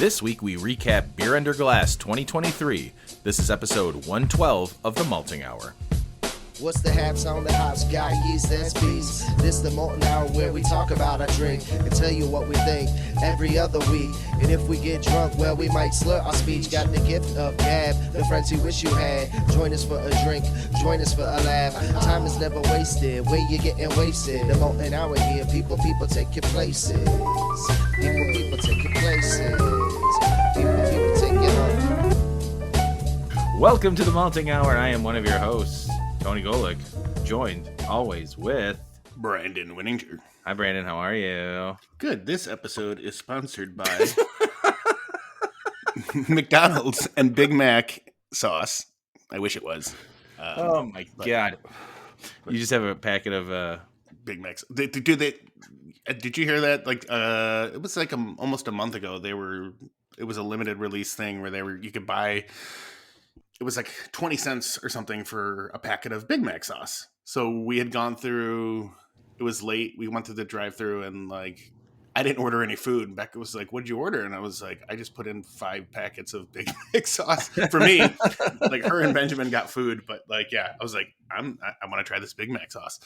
This week we recap Beer Under Glass 2023. This is episode 112 of the Malting Hour. What's the haps on the hops? Got yeast, that's bees. This the Molten Hour where we talk about our drink and tell you what we think every other week. And if we get drunk, well, we might slur our speech. Got the gift of gab, the friends you wish you had. Join us for a drink, join us for a laugh. Time is never wasted, where you getting wasted. The Molten Hour here, people take your places. People take your places. People take your home. Welcome to the Malting Hour. I am one of your hosts, Tony Golick, joined always with Brandon Winninger. Hi, Brandon. How are you? Good. This episode is sponsored by McDonald's and Big Mac sauce. I wish it was. Oh my God! You just have a packet of Big Macs. Did you hear that? Like, it was like almost a month ago. It was a limited release thing where you could buy. It was like 20 cents or something for a packet of Big Mac sauce. So we had gone through, it was late. We went through the drive through and like, I didn't order any food. And Becca was like, what'd you order? And I was like, I just put in 5 packets of Big Mac sauce for me. Like her and Benjamin got food, but like, yeah, I was like, I want to try this Big Mac sauce.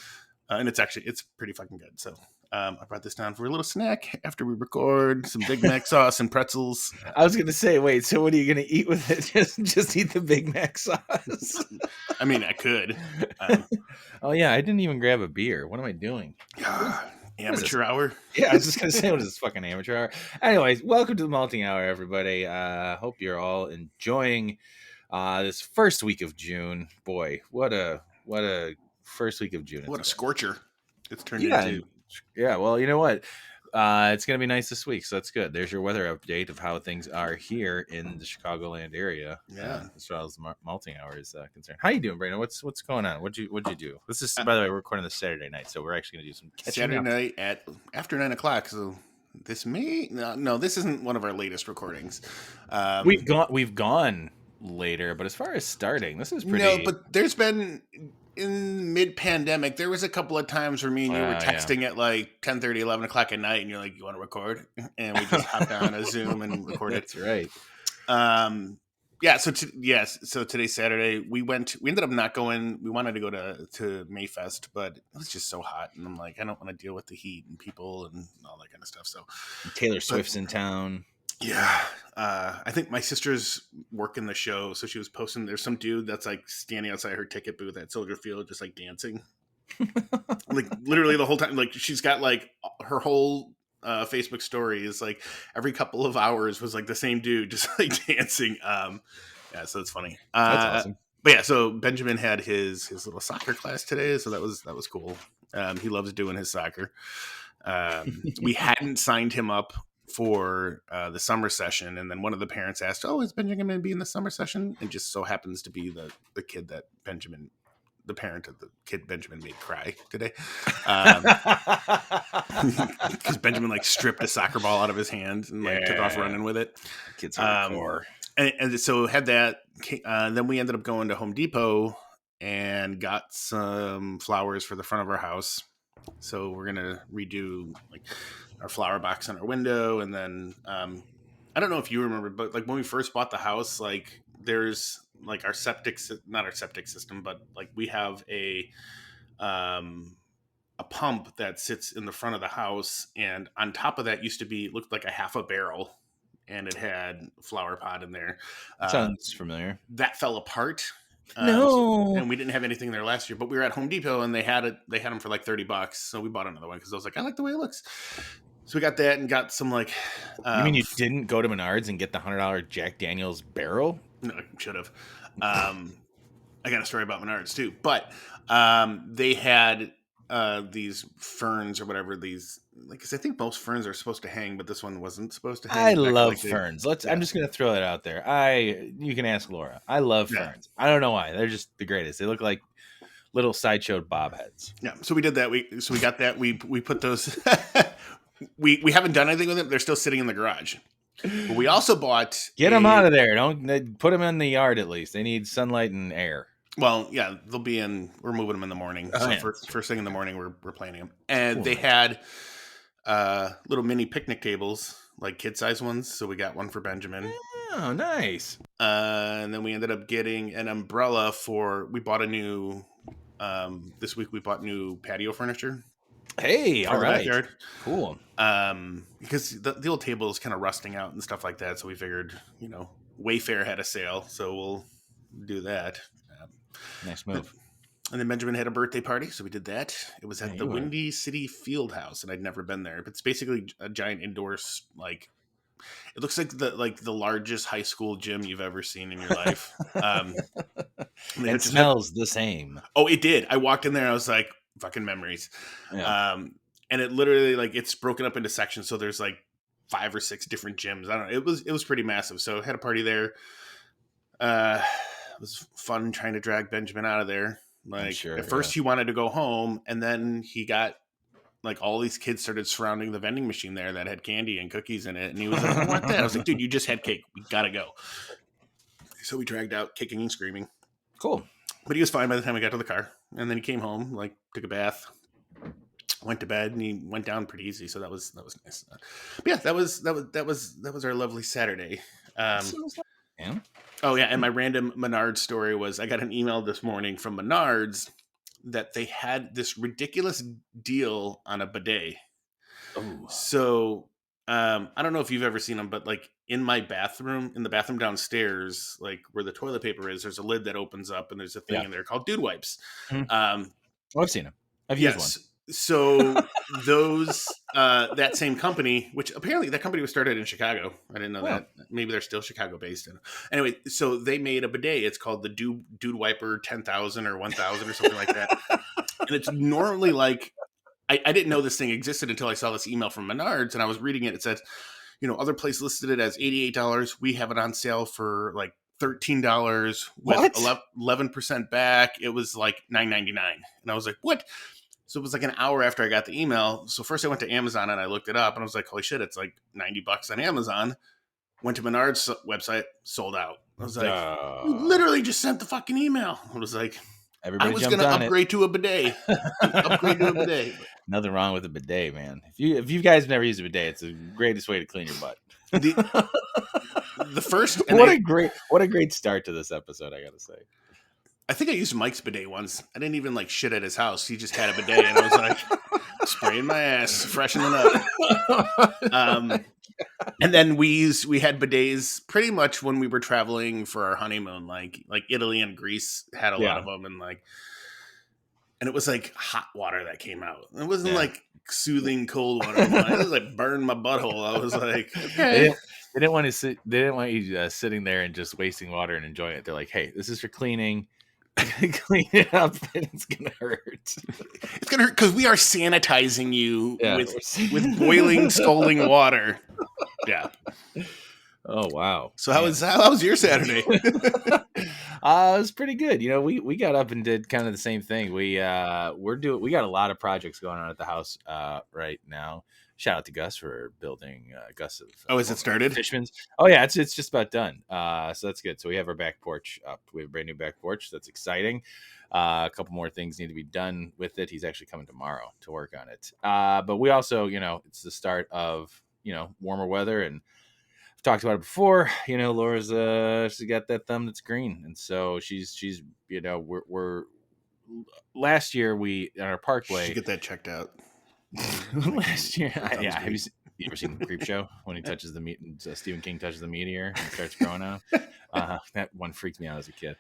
And it's pretty fucking good. So I brought this down for a little snack after we record, some Big Mac sauce and pretzels. I was going to say, wait, so what are you going to eat with it? Just eat the Big Mac sauce? I mean, I could. Oh, yeah, I didn't even grab a beer. What am I doing? Amateur hour? Yeah, I was just going to say, what is this fucking amateur hour? Anyways, welcome to the Malting Hour, everybody. Hope you're all enjoying this first week of June. Boy, what a first week of June. What a scorcher it's turned into. Yeah, well, you know what? It's going to be nice this week, so that's good. There's your weather update of how things are here in the Chicagoland area. Yeah, as far as the Malting Hour is concerned. How you doing, Brandon? What's going on? What'd you do? This is, by the way, we're recording this Saturday night, so we're actually going to do some catching Saturday up. night after 9 o'clock. So this this isn't one of our latest recordings. We've gone later, but as far as starting, this is pretty. No, but there's been. In mid-pandemic, there was a couple of times where me and you were texting at like 10:30, 11 o'clock at night, and you're like, you want to record? And we just hopped on a Zoom and recorded. That's right. So today's Saturday. We ended up not going. We wanted to go to Mayfest, but it was just so hot. And I'm like, I don't want to deal with the heat and people and all that kind of stuff. So Taylor Swift's in town. Yeah. I think my sister's working the show, so she was posting. There's some dude that's like standing outside her ticket booth at Soldier Field, just like dancing, like literally the whole time. Like she's got like her whole Facebook story is like every couple of hours was like the same dude just like dancing. So it's funny. That's awesome. But yeah, so Benjamin had his little soccer class today, so that was cool. He loves doing his soccer. We hadn't signed him up for the summer session, and then one of the parents asked, "Oh, is Benjamin going to be in the summer session?" And just so happens to be the kid that the parent of the kid Benjamin made cry today, because Benjamin like stripped a soccer ball out of his hand and like took off running with it. Kids hardcore. And so had that. Then we ended up going to Home Depot and got some flowers for the front of our house. So we're gonna redo like our flower box on our window, and then I don't know if you remember, but like when we first bought the house, like there's like not our septic system, but like we have a pump that sits in the front of the house, and on top of that looked like a half a barrel, and it had a flower pot in there. Sounds familiar. That fell apart. No, and we didn't have anything there last year, but we were at Home Depot and they had them for like $30. So we bought another one because I was like, I like the way it looks. So we got that and got some like. You mean you didn't go to Menards and get the $100 Jack Daniel's barrel? No, I should have. I got a story about Menards too, but they had these ferns or whatever these. Like, cause I think most ferns are supposed to hang, but this one wasn't supposed to hang. I love ferns. I'm just gonna throw that out there. You can ask Laura. I love ferns. I don't know why. They're just the greatest. They look like little sideshow bob heads. Yeah. So we did that. We got that. We put those. we haven't done anything with them. They're still sitting in the garage. But we also bought. Get them out of there. Don't put them in the yard at least. They need sunlight and air. Well, yeah, they'll be in. We're moving them in the morning. Oh, so yeah. First thing in the morning, we're planting them, and cool. They had little mini picnic tables like kid size ones. So we got one for Benjamin. Oh, nice. And then we ended up getting an umbrella we bought a new, this week we bought new patio furniture Hey, all for the right. backyard. Cool. Because the old table is kind of rusting out and stuff like that. So we figured, Wayfair had a sale, so we'll do that. Nice move. And then Benjamin had a birthday party, so we did that. It was Yeah, at the Windy City Field House, and I'd never been there. But it's basically a giant indoors, like it looks like the largest high school gym you've ever seen in your life. It smells the same. Oh, it did. I walked in there, I was like, fucking memories. Yeah. And it literally, like, it's broken up into sections, so there's like 5 or 6 different gyms. I don't know. It was pretty massive. So I had a party there. It was fun trying to drag Benjamin out of there. Like, sure, at first he wanted to go home, and then he got, like, all these kids started surrounding the vending machine there that had candy and cookies in it, and he was like, I want that. I was like, dude, you just had cake. We gotta go. So we dragged out kicking and screaming. Cool. But he was fine by the time we got to the car. And then he came home, like, took a bath, went to bed, and he went down pretty easy. So that was nice. But yeah, that was our lovely Saturday. Yeah. Oh yeah, and my random Menards story was I got an email this morning from Menards that they had this ridiculous deal on a bidet. Oh. So I don't know if you've ever seen them, but like in the bathroom downstairs, like where the toilet paper is, there's a lid that opens up, and there's a thing in there called dude wipes. Mm-hmm. I've seen them. I've used one. So those that same company, which apparently that company was started in Chicago. I didn't know that. Maybe they're still Chicago based. Anyway, so they made a bidet. It's called the Dude Wiper 10,000 or 1,000 or something like that. And it's normally like I didn't know this thing existed until I saw this email from Menards, and I was reading it. It says, other place listed it as $88. We have it on sale for like $13 with 11% back. It was like $9.99, and I was like, what? So it was like an hour after I got the email. So first I went to Amazon and I looked it up, and I was like, holy shit, it's like $90 on Amazon. Went to Menards website, sold out. I was like, you literally just sent the fucking email. I was like, I was going to upgrade to a bidet. Nothing wrong with a bidet, man. If you guys never used a bidet, it's the greatest way to clean your butt. The first, what a great start to this episode, I gotta say. I think I used Mike's bidet once. I didn't even like shit at his house. He just had a bidet, and I was like spraying my ass, freshening up. And then we had bidets pretty much when we were traveling for our honeymoon, like Italy and Greece had a lot of them, and it was like hot water that came out. It wasn't like soothing cold water. It was like burned my butthole. I was like, okay. They didn't want you sitting there and just wasting water and enjoying it. They're like, hey, this is for cleaning. Clean it up, and it's gonna hurt. It's gonna hurt because we are sanitizing you with boiling, scalding water. Yeah. Oh wow. So how was your Saturday? It was pretty good. We got up and did kind of the same thing. We got a lot of projects going on at the house right now. Shout out to Gus for building Gus of is it started? Fishman's. Oh yeah, it's just about done. So that's good. So we have our back porch up. We have a brand new back porch. That's exciting. A couple more things need to be done with it. He's actually coming tomorrow to work on it. But we also, it's the start of warmer weather, and I've talked about it before. Laura's she's got that thumb that's green, and so she's we're last year we on our parkway. She get that checked out. Last year, have you ever seen the Creep Show when he touches the meat and Stephen King touches the meteor and starts growing out? That one freaked me out as a kid.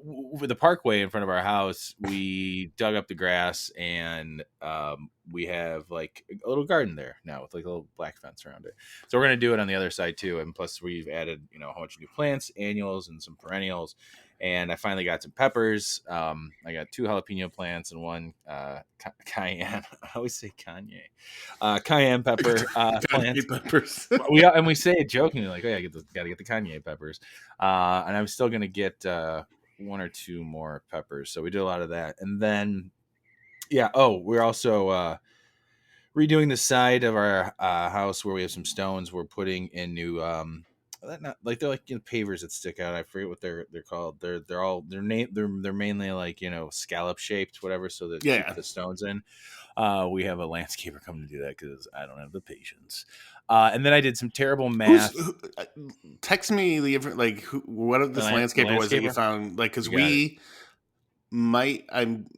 With the parkway in front of our house, we dug up the grass, and we have like a little garden there now with like a little black fence around it. So we're gonna do it on the other side too, and plus we've added a whole bunch of new plants, annuals, and some perennials. And I finally got some peppers. I got 2 jalapeno plants and 1 cayenne. I always say Kanye. Cayenne pepper plants. Peppers. we say it jokingly, like, oh yeah, gotta get the Kanye peppers. And I'm still gonna get 1 or 2 more peppers. So we did a lot of that, and then we're also redoing the side of our house where we have some stones. We're putting in new not like they're like pavers that stick out. I forget what they're called. They're mainly like scallop shaped, whatever, so that keep Yeah. the stones in. We have a landscaper come to do that because I don't have the patience. And then I did some terrible math. Text me the like what The, this the landscaper was that you landscaper, found, like, because you got it. we might I'm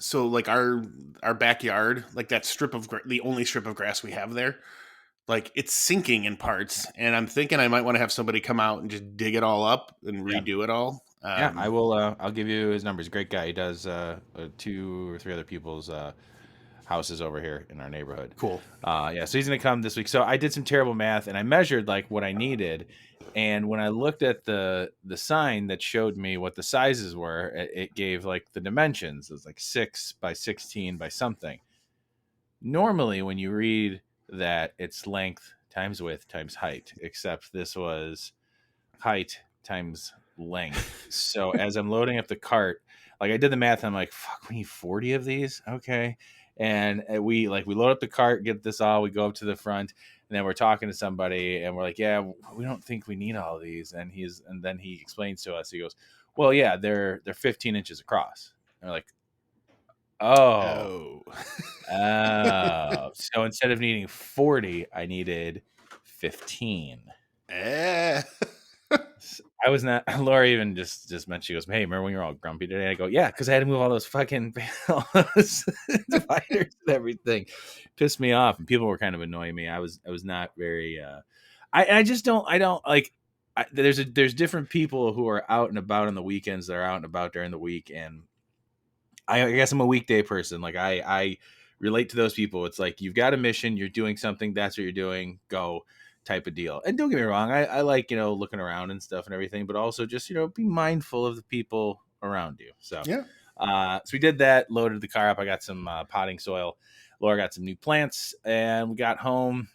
so like our backyard, like that strip of the only strip of grass we have there, like it's sinking in parts, and I'm thinking I might want to have somebody come out and just dig it all up and Yeah, redo it all. yeah. I will. I'll give you his numbers. Great guy. He does 2 or 3 other people's houses over here in our neighborhood. Cool. Yeah, so he's gonna come this week. So I did some terrible math and I measured like what I needed. And when I looked at the sign that showed me what the sizes were, it gave like the dimensions. It was like 6 by 16 by something. Normally, when you read that, it's length times width times height, except this was height times length. So as I'm loading up the cart, like I did the math, I'm like, fuck, we need 40 of these. Okay. And we load up the cart, get this all, we go up to the front, and then we're talking to somebody and we're like, yeah, we don't think we need all these. And then he explains to us, he goes, well, yeah, they're 15 inches across. And we're like, oh, Oh. so instead of needing 40, I needed 15. Eh. I was not. Laura even just mentioned, she goes, "Hey, remember when you were all grumpy today?" I go, "Yeah, because I had to move all those fucking all those dividers and everything." Pissed me off, and people were kind of annoying me. I was not very. I just don't. I don't like. There's different people who are out and about on the weekends. That are out and about during the week, and I guess I'm a weekday person. Like I relate to those people. It's like you've got a mission, you're doing something, that's what you're doing, go type of deal. And don't get me wrong, I like, looking around and stuff and everything, but also just, be mindful of the people around you. So Yeah. so we did that, loaded the car up. I got some potting soil. Laura got some new plants, and we got home,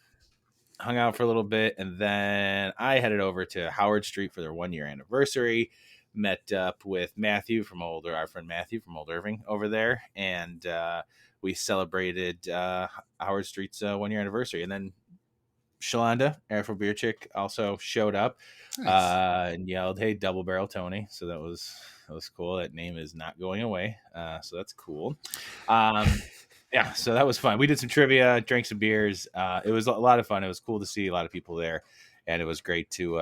hung out for a little bit, and then I headed over to Howard Street for their 1 year anniversary. Met up with our friend Matthew from Old Irving over there, and we celebrated Howard Street's 1 year anniversary. And then Shalonda, Afro Beer Chick, also showed up Nice. and yelled, "Hey, Double Barrel Tony!" So that was cool. That name is not going away, so that's cool. Yeah, so that was fun. We did some trivia, drank some beers. It was a lot of fun. It was cool to see a lot of people there, and it was great to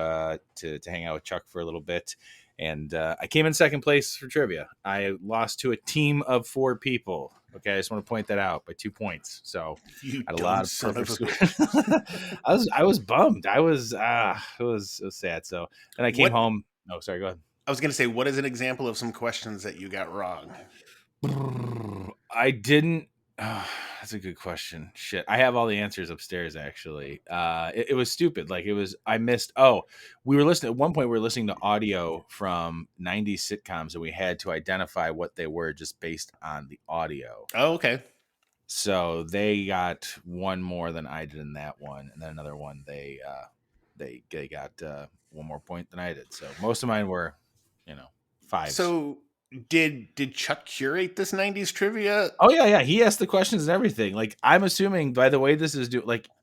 hang out with Chuck for a little bit. And I came in second place for trivia. I lost to a team of 4 people. Okay, I just want to point that out by 2 points. So You I had a dumb lot of son perfect of a scores. bitch. I was bummed. It was sad. So then I came What home. Oh, sorry. Go ahead. I was going to say, what is an example of some questions that you got wrong? I didn't. That's a good question. Shit, I have all the answers upstairs. Actually, it was stupid. Like it was. I missed. Oh, we were listening at one point. We were listening to audio from '90s sitcoms, and we had to identify what they were just based on the audio. Oh, okay. So they got one more than I did in that one, and then another one they got 1 more point than I did. So most of mine were, fives. So did Chuck curate this 90s trivia? Oh yeah. He asked the questions and everything. Like I'm assuming by the way this is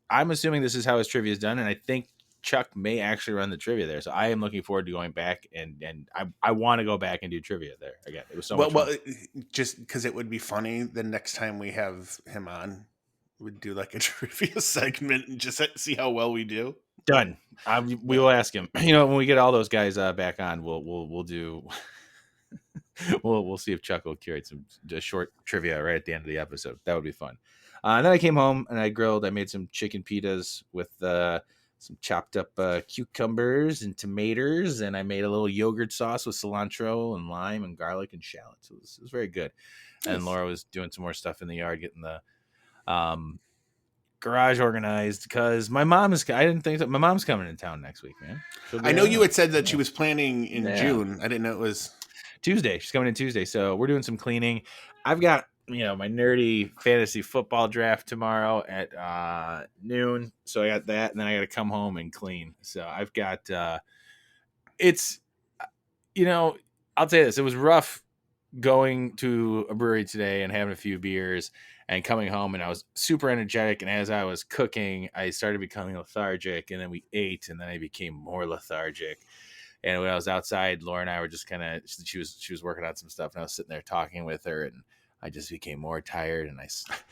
I'm assuming this is how his trivia is done, and I think Chuck may actually run the trivia there. So I am looking forward to going back and I want to go back and do trivia there again. It was so much fun. Just because it would be funny the next time we have him on, we'd do like a trivia segment and just see how well we do. Done. We will ask him. When we get all those guys back on, we'll do. we'll see if Chuck will curate some just short trivia right at the end of the episode. That would be fun. And then I came home and I grilled. I made some chicken pitas with some chopped up cucumbers and tomatoes, and I made a little yogurt sauce with cilantro and lime and garlic and shallots. It was very good. Nice. And Laura was doing some more stuff in the yard, getting the garage organized because my mom is. I didn't think that my mom's coming in town next week, man. I know you had said that she was planning in June. I didn't know it was Tuesday. She's coming in Tuesday, so we're doing some cleaning. I've got my nerdy fantasy football draft tomorrow at noon, so I got that, and then I got to come home and clean. So I've got it's I'll say this: it was rough going to a brewery today and having a few beers and coming home, and I was super energetic. And as I was cooking, I started becoming lethargic, and then we ate, and then I became more lethargic. And when I was outside, Laura and I were just kind of, she was working on some stuff, and I was sitting there talking with her, and I just became more tired. And I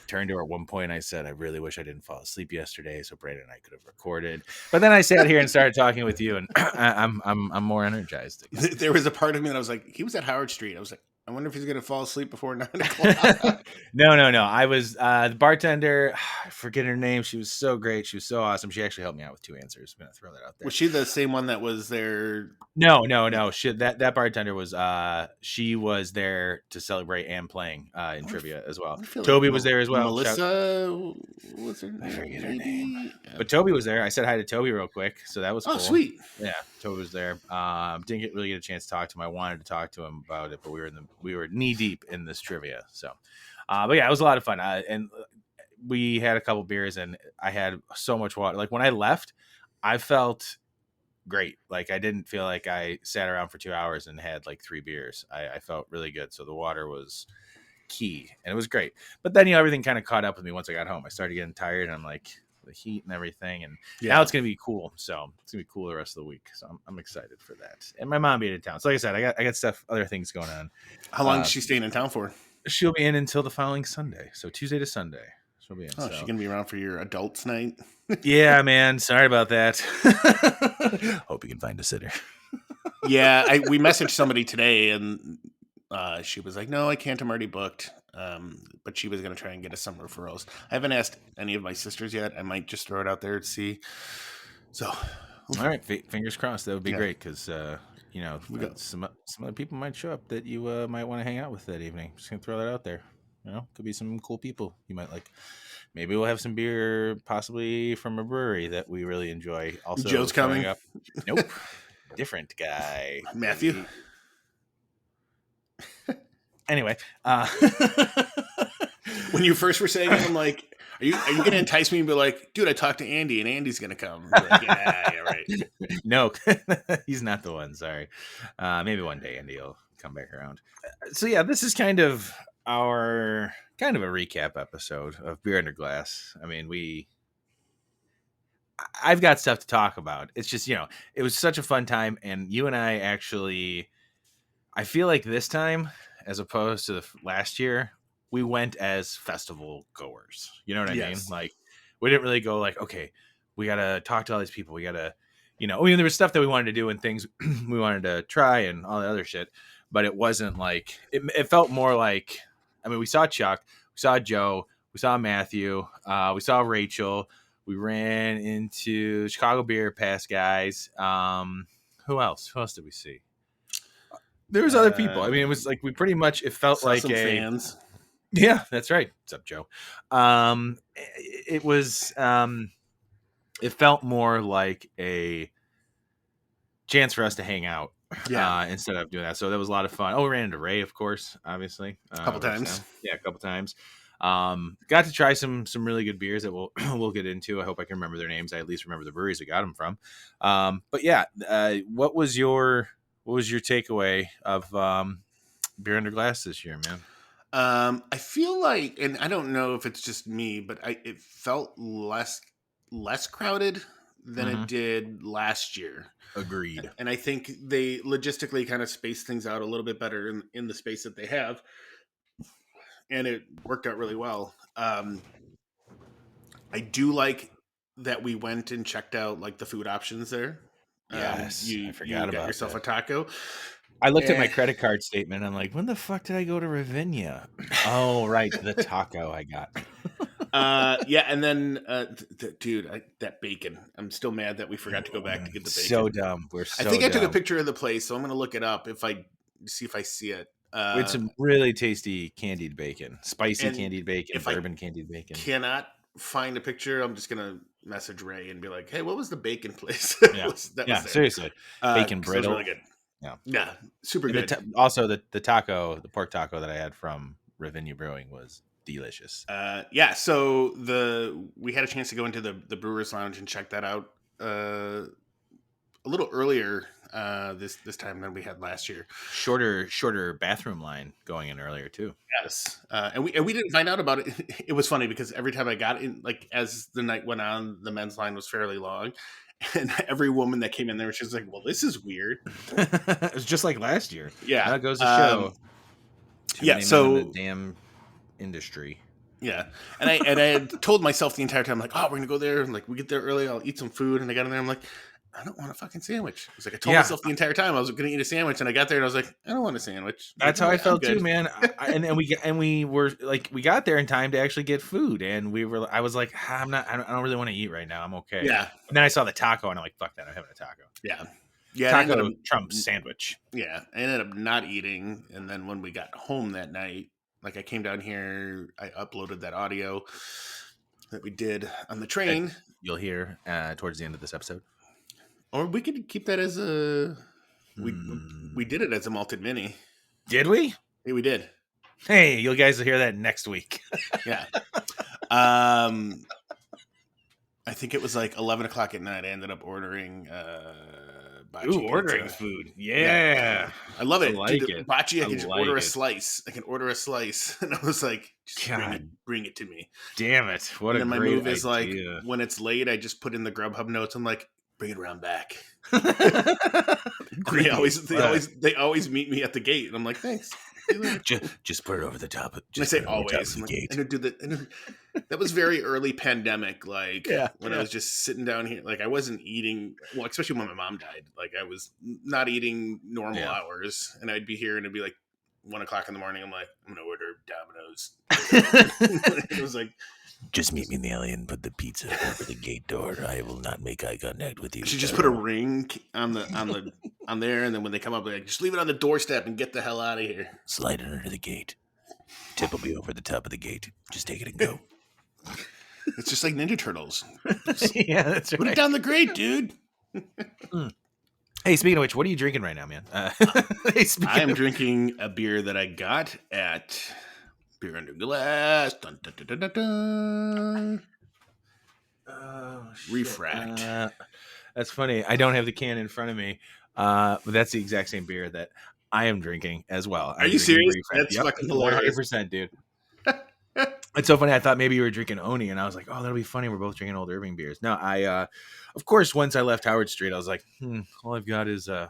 turned to her at one point, and I said, I really wish I didn't fall asleep yesterday, so Brandon and I could have recorded. But then I sat here and started talking with you, and I'm more energized again. There was a part of me that I was like, he was at Howard Street. I was like, I wonder if he's going to fall asleep before 9 o'clock. No. I was the bartender. I forget her name. She was so great. She was so awesome. She actually helped me out with 2 answers. I'm gonna throw that out there. Was she the same one that was there? No. That bartender was she was there to celebrate and playing in trivia as well. Toby was there as well. Melissa, what's her name? I forget her name. But Toby was there. I said hi to Toby real quick, so that was cool. Oh, sweet. Yeah, Toby was there. Didn't really get a chance to talk to him. I wanted to talk to him about it, but we were knee deep in this trivia. So, but yeah, it was a lot of fun. And we had a couple beers, and I had so much water. Like when I left, I felt great. Like I didn't feel like I sat around for 2 hours and had like 3 beers. I felt really good. So the water was key, and it was great. But then everything kind of caught up with me once I got home. I started getting tired, and I'm like the heat and everything, and now it's gonna be cool. So it's gonna be cool the rest of the week. So I'm excited for that. And my mom being in town. So like I said, I got stuff, other things going on. How long is she staying in town for? She'll be in until the following Sunday. So Tuesday to Sunday. She'll be in. Oh, she's gonna be around for your adults night. Yeah, man. Sorry about that. Hope you can find a sitter. Yeah, we messaged somebody today, and she was like, "No, I can't. I'm already booked." But she was going to try and get us some referrals. I haven't asked any of my sisters yet. I might just throw it out there to see. So, all right, fingers crossed. That would be great because some other people might show up that you might want to hang out with that evening. Just gonna throw that out there. Could be some cool people you might like. Maybe we'll have some beer, possibly from a brewery that we really enjoy. Also, Joe's coming up. Nope, different guy, Matthew. Anyway, when you first were saying it, I'm like, are you going to entice me and be like, dude, I talked to Andy, and Andy's going to come? Like, yeah, right. No, he's not the one. Sorry. Maybe one day Andy will come back around. So yeah, this is kind of a recap episode of Beer Under Glass. I mean, I've got stuff to talk about. It's just, it was such a fun time, and you and I actually, I feel like this time, as opposed to the last year, we went as festival goers. You know what I mean? Like, we didn't really go like, okay, we got to talk to all these people. We got to, there was stuff that we wanted to do and things we wanted to try and all the other shit. But it wasn't like, it felt more like, we saw Chuck, we saw Joe, we saw Matthew, we saw Rachel. We ran into Chicago Beer Pass guys. Who else? Who else did we see? There was other people. It was like it felt like fans. Yeah, that's right. What's up, Joe? It was it felt more like a chance for us to hang out instead of doing that. So that was a lot of fun. Oh, we ran into Ray, of course, obviously. A couple times. Yeah, a couple times. Got to try some really good beers that we'll get into. I hope I can remember their names. I at least remember the breweries I got them from. But yeah, what was your takeaway of Beer Under Glass this year, man? I feel like, and I don't know if it's just me, but it felt less crowded than it did last year. Agreed. And I think they logistically kind of spaced things out a little bit better in the space that they have. And it worked out really well. I do like that we went and checked out like the food options there. Yes, I forgot about yourself that. a taco. I looked at my credit card statement. I'm like, when the fuck did I go to Ravinia? Oh, right, the taco I got. Yeah, and then, dude, that bacon. I'm still mad that we forgot to go back to get the bacon. So dumb. I think I took a picture of the place, so I'm gonna look it up see if I see it. We had some really tasty candied bacon, spicy candied bacon, bourbon candied bacon. Cannot find a picture. I'm just gonna message Ray and be like, "Hey, what was the bacon place?" Yeah, seriously, bacon brittle. Really good. Yeah, super good. Also, the taco, the pork taco that I had from Ravinia Brewing was delicious. So we had a chance to go into the Brewers Lounge and check that out a little earlier this time than we had last year. Shorter bathroom line going in earlier too. Yes, and we didn't find out about it. It was funny because every time I got in, like as the night went on, the men's line was fairly long, and every woman that came in there, she was like, "Well, this is weird." It was just like last year. Yeah, That goes to show. Too yeah. many men in the So damn industry. yeah, and I had told myself the entire time, like, "Oh, we're gonna go there, and like we get there early, I'll eat some food." And I got in there, I'm like, "I don't want a fucking sandwich." It's like I told Yeah, myself the entire time I was gonna eat a sandwich, and I got there and I was like, "I don't want a sandwich." that's Like, how I I'm felt too, good. man. We were like, we got there in time to actually get food, and I was like, I don't really want to eat right now. I'm okay. Yeah, And then I saw the taco, and I'm like, fuck that, I'm having a taco. yeah, yeah. And I ended Taco up trumps sandwich. Yeah, I ended up not eating, and then when we got home that night, like I came down here, I uploaded that audio that we did on the That train, you'll hear towards the end of this episode. or we could keep that as a we Hmm. we did it as a malted mini. Did we? Yeah, we did. Hey, you guys will hear that next week. Yeah. I think it was like 11 o'clock at night. I ended up ordering bocce Ordering pizza. food. Yeah. I love I it. like Dude, it. Bocce, I I can just like order a it. slice. I can order a slice. And I was like, just God. bring it to me. Damn it. What And a then my great move is like, idea. when it's late, I just put in the Grubhub notes. I'm like, bring it around back. And they always meet me at the gate. And I'm like, thanks. just put it over the top. And I say always. I'm like, gate. and I do that. That was very early pandemic. Like when I yeah. was just sitting down here, like I wasn't eating. Well, especially when my mom died. Like I was not eating normal hours, and I'd be here, and it'd be like 1 o'clock in the morning. I'm like, I'm gonna order Domino's. It was like, just meet me in the alley and put the pizza over the gate door. I will not make eye contact with you. I should just put a ring on there, and then when they come up, like just leave it on the doorstep and get the hell out of here. Slide it under the gate. Tip will be over the top of the gate. Just take it and go. It's just like Ninja Turtles. Yeah, that's right. Put it down the grate, dude. Hey, speaking of which, what are you drinking right now, man? I am drinking a beer that I got at Beer Under Glass. Dun, dun, dun, dun, dun, dun. Refract. That's funny. I don't have the can in front of me, but that's the exact same beer that I am drinking as well. Are you serious? That's fucking hilarious. 100%, dude. It's so funny. I thought maybe you were drinking Oni, and I was like, "Oh, that'll be funny. We're both drinking Old Irving beers." No, of course, once I left Howard Street, I was like, all I've got is I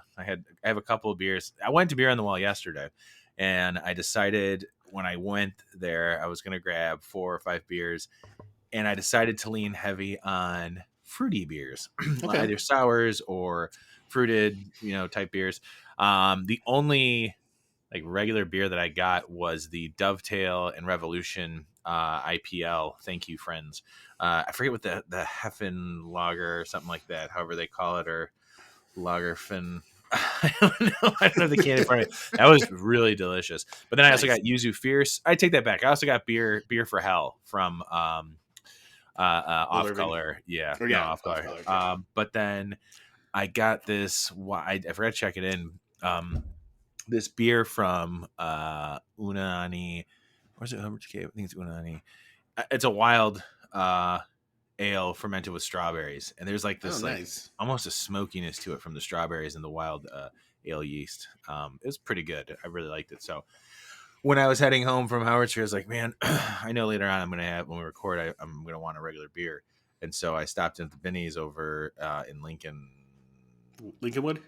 have a couple of beers. I went to Beer on the Wall yesterday, and I decided when I went there, I was going to grab 4 or 5 beers, and I decided to lean heavy on fruity beers, either sours or fruited, type beers. The only like regular beer that I got was the Dovetail and Revolution IPL. Thank you, friends. I forget what the Heffen Lager or something like that, however they call it, or Lagerfin. I don't know. I don't have the can in front of me. That was really delicious. But then I also got Yuzu Fierce. I take that back. I also got beer for Hell from Off Color. Yeah, Off Color. Okay. But then I got this. I forgot to check it in. This beer from Unani. Where's it? I think it's Unani. It's a wild ale fermented with strawberries, and there's like this almost a smokiness to it from the strawberries and the wild ale yeast. It was pretty good. I really liked it. So when I was heading home from Howard Street, I was like, man, I know later on when we record, I'm gonna want a regular beer, and so I stopped at the Binny's over in Lincolnwood.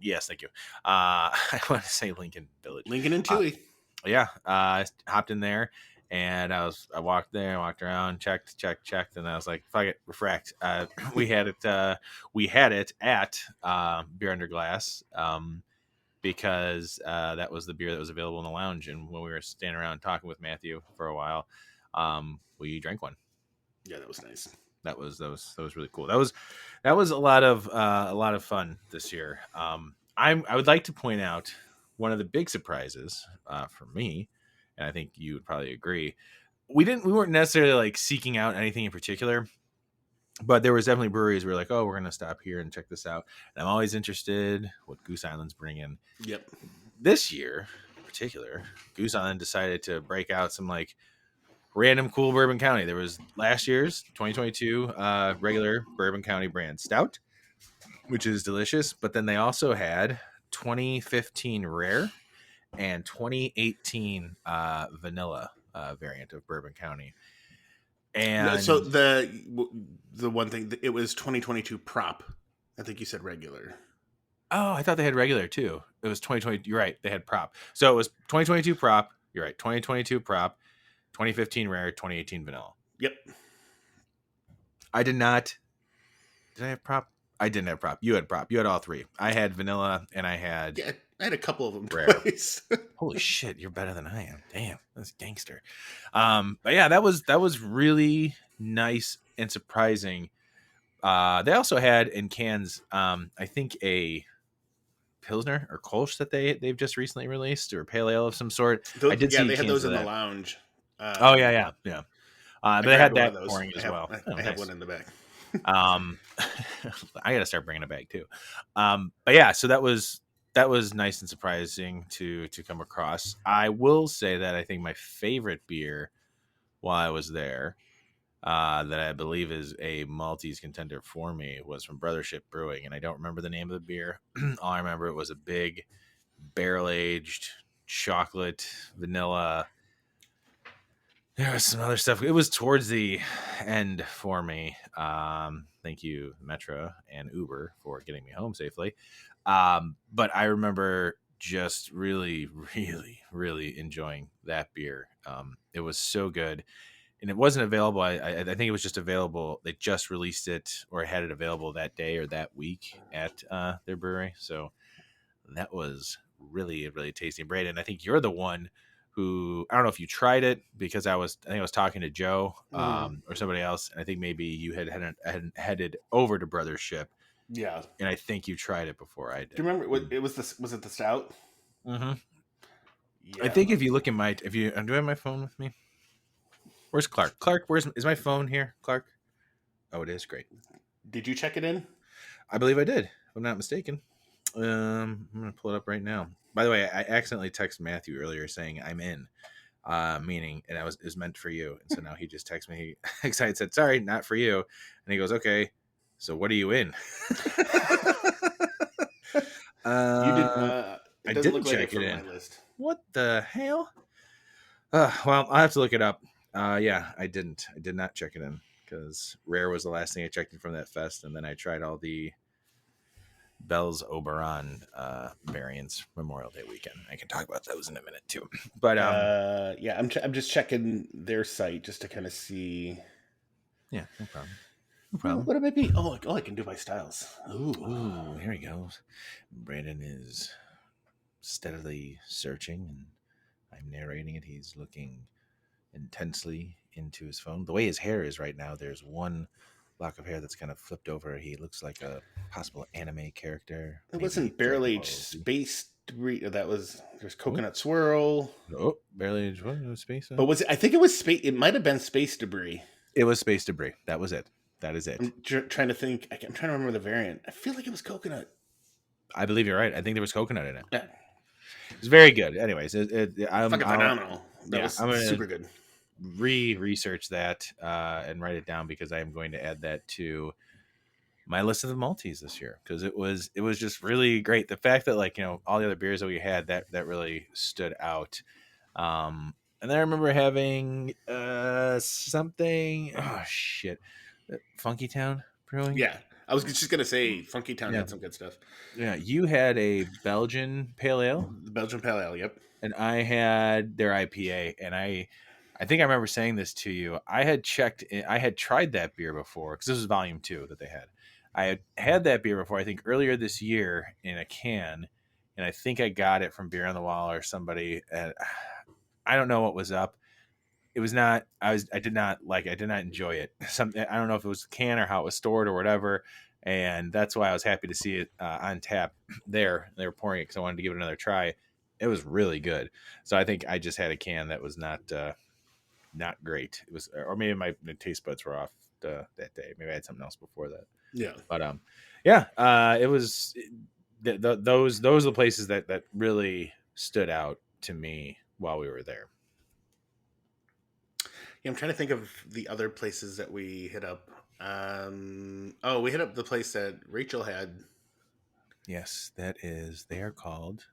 Yes, thank you. I want to say Lincoln Village. Lincoln and Tui. I hopped in there, and I walked there, walked around, checked, and I was like, fuck it, Refract. We had it at Beer Under Glass, because that was the beer that was available in the lounge, and when we were standing around talking with Matthew for a while, we drank one. Yeah, that was nice. That was really cool. That was a lot of fun this year. I would like to point out one of the big surprises for me, and I think you would probably agree. We weren't necessarily like seeking out anything in particular, but there was definitely breweries we were like, oh, we're gonna stop here and check this out. And I'm always interested what Goose Island's bringing. Yep. This year, in particular, Goose Island decided to break out some like random cool Bourbon County. There was last year's 2022 regular Bourbon County brand stout. which is delicious. But then they also had 2015 rare and 2018 vanilla variant of Bourbon County. No, so And the one thing, it was 2022 prop. I think you said regular. oh, I thought they had regular too. It was 2020. You're right. They had prop. So it was 2022 prop. You're right. 2022 prop, 2015 rare, 2018 vanilla. Yep. I did not. Did I have prop? I didn't have prop. You had prop. You had all three. I had vanilla and I had Yeah, I had a couple of them rare. twice. Holy shit, you're better than I am. Damn, that's gangster. But yeah, that was really nice and surprising. They also had in cans, I think a Pilsner or Kolsch that they've just recently released, or pale ale of some sort. I Those, did yeah, see they had cans those of in the that. lounge. Oh yeah, Um, yeah, yeah. But I they had grabbed one of that those. pouring as well. Oh, I have nice. one in the back. Um, I got to start bringing it back too. But yeah, so that was nice and surprising to come across. I will say that I think my favorite beer while I was there, that I believe is a Maltese contender for me, was from Brothership Brewing, and I don't remember the name of the beer. All I remember, it was a big barrel aged chocolate vanilla. There was some other stuff. It was towards the end for me. Thank you, Metro and Uber, for getting me home safely. But I remember just really, really, really enjoying that beer. It was so good, and it wasn't available. I think it was just available. They just released it or had it available that day or that week at their brewery. So that was really, really tasty. Braden, I think you're the one who, I don't know if you tried it, because I think I was talking to Joe, Hmm. or somebody else, and I think maybe you had headed over to Brothership, Yeah. and I think you tried it before I Do did. you remember what it was? Was it the stout? Mm-hmm. I Yeah. think if you look in my, if you, do I have my phone with me? Where's Clark? Clark, is my phone here? Clark? Oh, it is. Great. Did you check it in? I believe I did, if I'm not mistaken. I'm gonna pull it up right now. By the way, I accidentally texted Matthew earlier saying I'm in, meaning, and it was meant for you. And so now he just texted me, excited, said, "Sorry, not for you." And he goes, "Okay, so what are you in?" You did. uh, It I doesn't didn't look like check it it from my in. list. What the hell? Well, I'll have to look it up. Yeah, I didn't. I did not check it in, because Rare was the last thing I checked in from that fest, and then I tried all the Bell's Oberon variants Memorial Day weekend. I can talk about those in a minute too. But Yeah, I'm just checking their site just to kind of see. yeah, no problem. No Oh, problem. what it might be. Oh, I can do my styles. Ooh. Ooh, here he goes. Brandon is steadily searching, and I'm narrating it. He's looking intensely into his phone. The way his hair is right now, there's one lock of hair that's kind of flipped over. He looks like a possible anime character, It maybe wasn't barrel Dragon aged Ball Z. space debris. That was there's Oh, coconut swirl. oh, barely what? Space? But was it? I think it was space. It might have been space debris. It was space debris. That was it. That is it. Trying to think. I'm trying to remember the variant. I feel like it was coconut. I believe you're right. I think there was coconut in it. Yeah, It's very good. Anyways, fucking phenomenal. That yeah, was I'm gonna super good. research that and write it down, because I am going to add that to my list of the Maltese this year, because it was just really great. The fact that, like, all the other beers that we had, that really stood out. And then I remember having something. Oh shit, Funky Town Brewing. Yeah, I was just gonna say, Funky Town Yeah, had some good stuff. yeah. You had a Belgian pale ale, The Belgian Pale Ale. Yep. and I had their IPA, and I think I remember saying this to you. I had tried that beer before, because this was volume 2 that they had. I had that beer before, I think earlier this year, in a can, and I think I got it from Beer on the Wall or somebody. I don't know what was up. It was not. I did not like. I did not enjoy it. I don't know if it was the can or how it was stored or whatever. And that's why I was happy to see it on tap there. They were pouring it because I wanted to give it another try. It was really good. So I think I just had a can that was not great. It was, or maybe my taste buds were off that day. Maybe I had something else before that. Yeah. But yeah, it was those are the places that really stood out to me while we were there. Yeah, I'm trying to think of the other places that we hit up. Oh, we hit up the place that Rachel had. Yes, that is. They are called.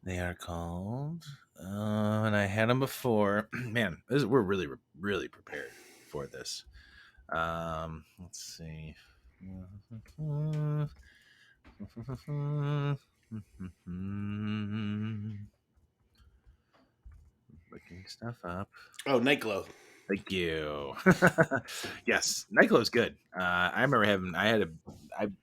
They are called. And I had them before. Man, we're really, really prepared for this. Let's see. Looking stuff up. Oh, Night Glow. Thank you. Yes, Nightglow's good. I remember having. I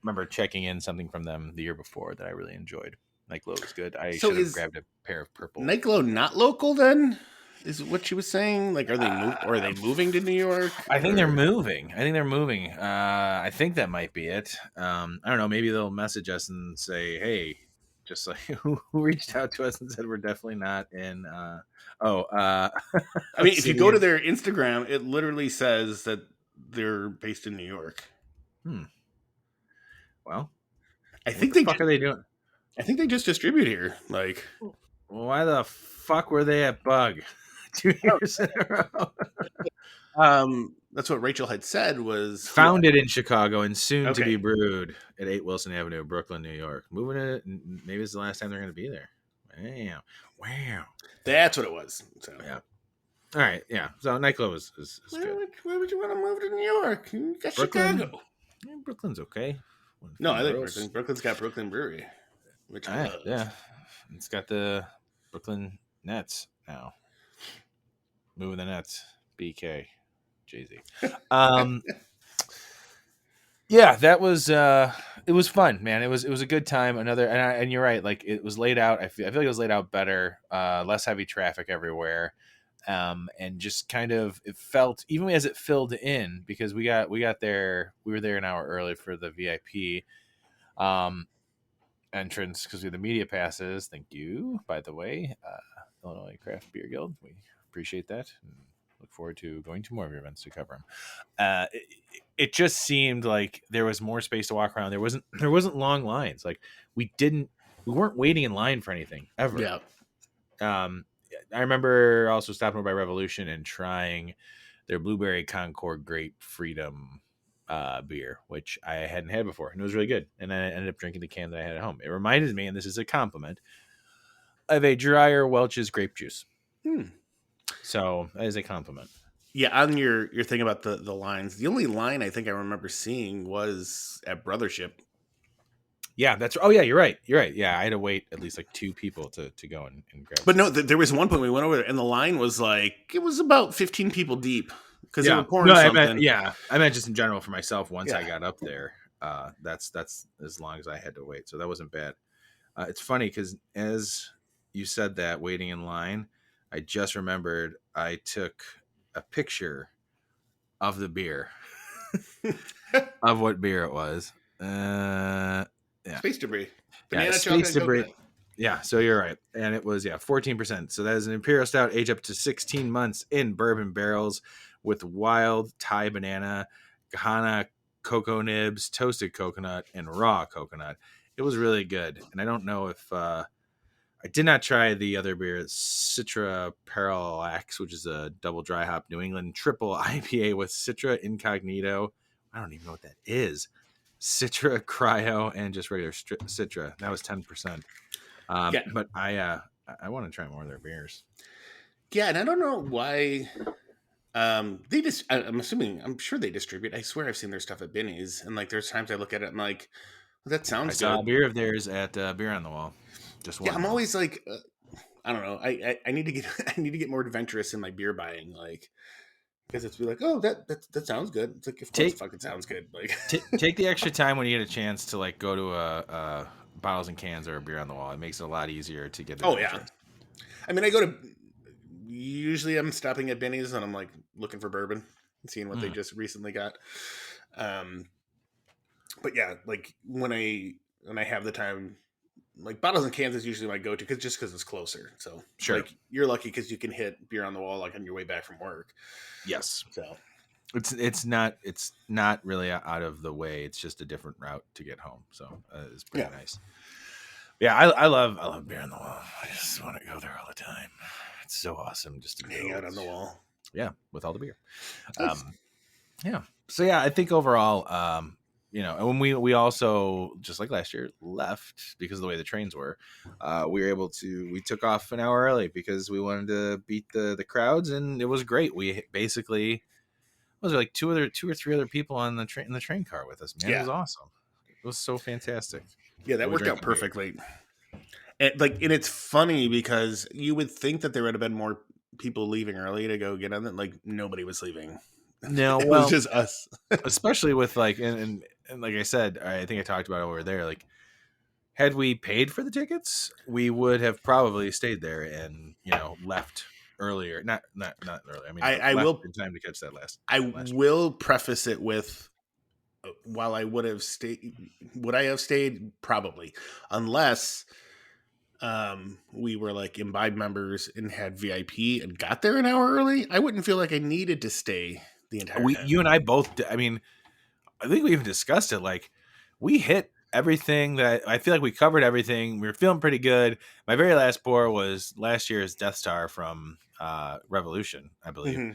remember checking in something from them the year before that I really enjoyed. Nightglow was good. I So should have is grabbed a pair of purple. Night Glow not local then? Is what she was saying? Like, are Uh, they moving to New York? I think they're Or moving. I think they're moving. I think that might be it. I don't know. Maybe they'll message us and say, "Hey, just like who reached out to us and said we're definitely not in." I mean, if you go to Obsidian. their Instagram, it literally says that they're based in New York. Hmm. Well, I what think the fuck are they doing? I think they just distribute here. Like, Why the fuck were they at Bug 2 years in a row? that's what Rachel had said was, yeah, Founded in Chicago and soon to be okay, brewed at 8 Wilson Avenue, Brooklyn, New York. Moving it. Maybe it's the last time they're going to be there. Wow. Wow. that's what it was. So, Yeah. All right. Yeah. So Nightclub is good. why would you want to move to New York? You got Brooklyn. Chicago. Yeah, Brooklyn's okay. No, From I like girls. Brooklyn. Brooklyn's got Brooklyn Brewery, which I Ah, love. yeah. It's got the Brooklyn Nets now. Moving the Nets. BK. Jay Z. Um, yeah, that was it was fun, man. It was a good time. And you're right, like it was laid out. I feel like it was laid out better, less heavy traffic everywhere. And just kind of it felt even as it filled in because we got there, we were there an hour early for the VIP um entrance because we had the media passes. Thank you, by the way, Illinois Craft Beer Guild. We appreciate that and look forward to going to more of your events to cover them. It just seemed like there was more space to walk around. There wasn't long lines. Like we weren't waiting in line for anything ever. Yeah. Um, I remember also stopping by Revolution and trying their Blueberry Concord Grape Freedom beer, which I hadn't had before, and it was really good. And I ended up drinking the can that I had at home. It reminded me, and this is a compliment, of a drier Welch's grape juice. Hmm. So that is a compliment. Yeah, on your thing about the lines, the only line I think I remember seeing was at Brothership. Yeah, that's. Oh yeah, you're right. You're right. Yeah, I had to wait at least like two people to go and grab. But Some. no, there was one point we went over there, and the line was like it was about 15 people deep because they were Yeah, no, pouring something. I meant just in general for myself. Once I Yeah, got up there, that's as long as I had to wait, so that wasn't bad. It's funny because as you said that waiting in line, I just remembered I took a picture of the beer of what beer it was. Yeah, space debris, yeah, banana chocolate space and debris. coconut. Yeah, so you're right, and it was 14%. So that is an imperial stout aged up to 16 months in bourbon barrels with wild Thai banana, Ghana cocoa nibs, toasted coconut, and raw coconut. It was really good, and I don't know if I did not try the other beer, Citra Parallax, which is a double dry hop New England triple IPA with Citra Incognito. I don't even know what that is. Citra Cryo and just regular Citra. That was 10%. Yeah, But I want to try more of their beers. yeah, and I don't know why. They just I'm assuming I'm sure they distribute. I swear I've seen their stuff at Binny's, and like there's times I look at it and like well, that I sounds saw a good. beer of theirs at Beer on the Wall. Just Yeah, one I'm though. always like I don't know. I need to get I need to get more adventurous in my beer buying, like because it's be like oh that sounds good. It's like of course it Take fucking sounds good. Like take the extra time when you get a chance to like go to a bottles and cans or a Beer on the Wall. It makes it a lot easier to get oh yeah, adventurous. I mean I go to usually I'm stopping at Binny's and I'm like looking for bourbon and seeing what they Mm. just recently got. Um, but yeah, like when I have the time, like bottles and cans is usually my go-to because it's closer. So Sure. like you're lucky because you can hit beer on the wall like on your way back from work. Yes. So It's not really out of the way. It's just a different route to get home. So it's pretty yeah, nice. Yeah, I love Beer on the Wall. I just want to go there all the time. It's so awesome just to hang go. out on the wall. Yeah, with all the beer. Nice. Um, yeah. So yeah, I think overall, and when we also, just like last year, left because of the way the trains were, we were able to, we took off an hour early because we wanted to beat the crowds, and it was great. We basically, was there like two or three other people on the train, in the train car with us, man. It Yeah, was awesome. It was so fantastic. yeah, that We were worked out drinking beer. perfectly. And it's funny because you would think that there would have been more people leaving early to go get on it. Like nobody was leaving. No, It was well, just us. especially with like, and like I said, I think I talked about it over there, like, had we paid for the tickets, we would have probably stayed there and left earlier. Not early. I mean, I left will in time to catch that I last. will preface it with while I would I have stayed? Probably. Unless we were like Imbibe members and had VIP and got there an hour early, I wouldn't feel like I needed to stay the entire We, time. you and I both. I mean, I think we even discussed it. Like, we hit everything that I feel like we covered everything. We were feeling pretty good. My very last pour was last year's Death Star from Revolution, I believe. Hmm.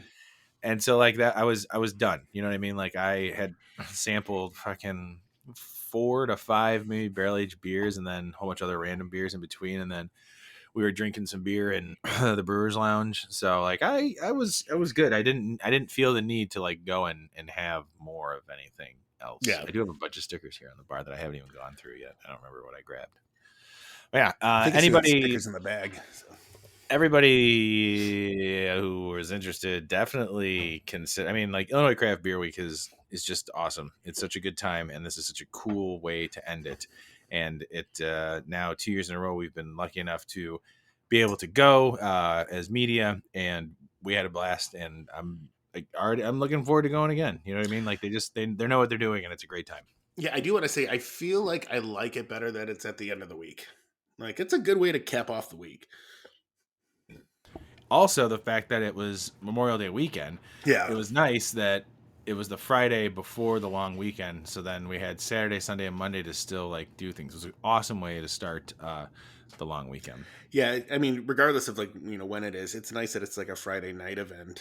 And so like that, I was done. You know what I mean? Like, I had sampled fucking 4 to 5 maybe barrel aged beers, and then a whole bunch of other random beers in between, and then we were drinking some beer in the Brewers Lounge. So like, I was good. I didn't feel the need to like go and have more of anything else. Yeah, I do have a bunch of stickers here on the bar that I haven't even gone through yet. I don't remember what I grabbed. But yeah, I think I see the anybody stickers in the bag. So. everybody who was interested, definitely consider. I mean, like, Illinois Craft Beer Week is just awesome. It's such a good time, and this is such a cool way to end it. And it now 2 years in a row, we've been lucky enough to be able to go as media, and we had a blast. And I'm looking forward to going again. You know what I mean? Like, they know what they're doing, and it's a great time. Yeah, I do want to say I feel like I like it better that it's at the end of the week. Like it's a good way to cap off the week. Also, the fact that it was Memorial Day weekend, it Yeah. was nice that it was the Friday before the long weekend. So then we had Saturday, Sunday, and Monday to still like do things. It was an awesome way to start the long weekend. Yeah, I mean, regardless of like, when it is, it's nice that it's like a Friday night event,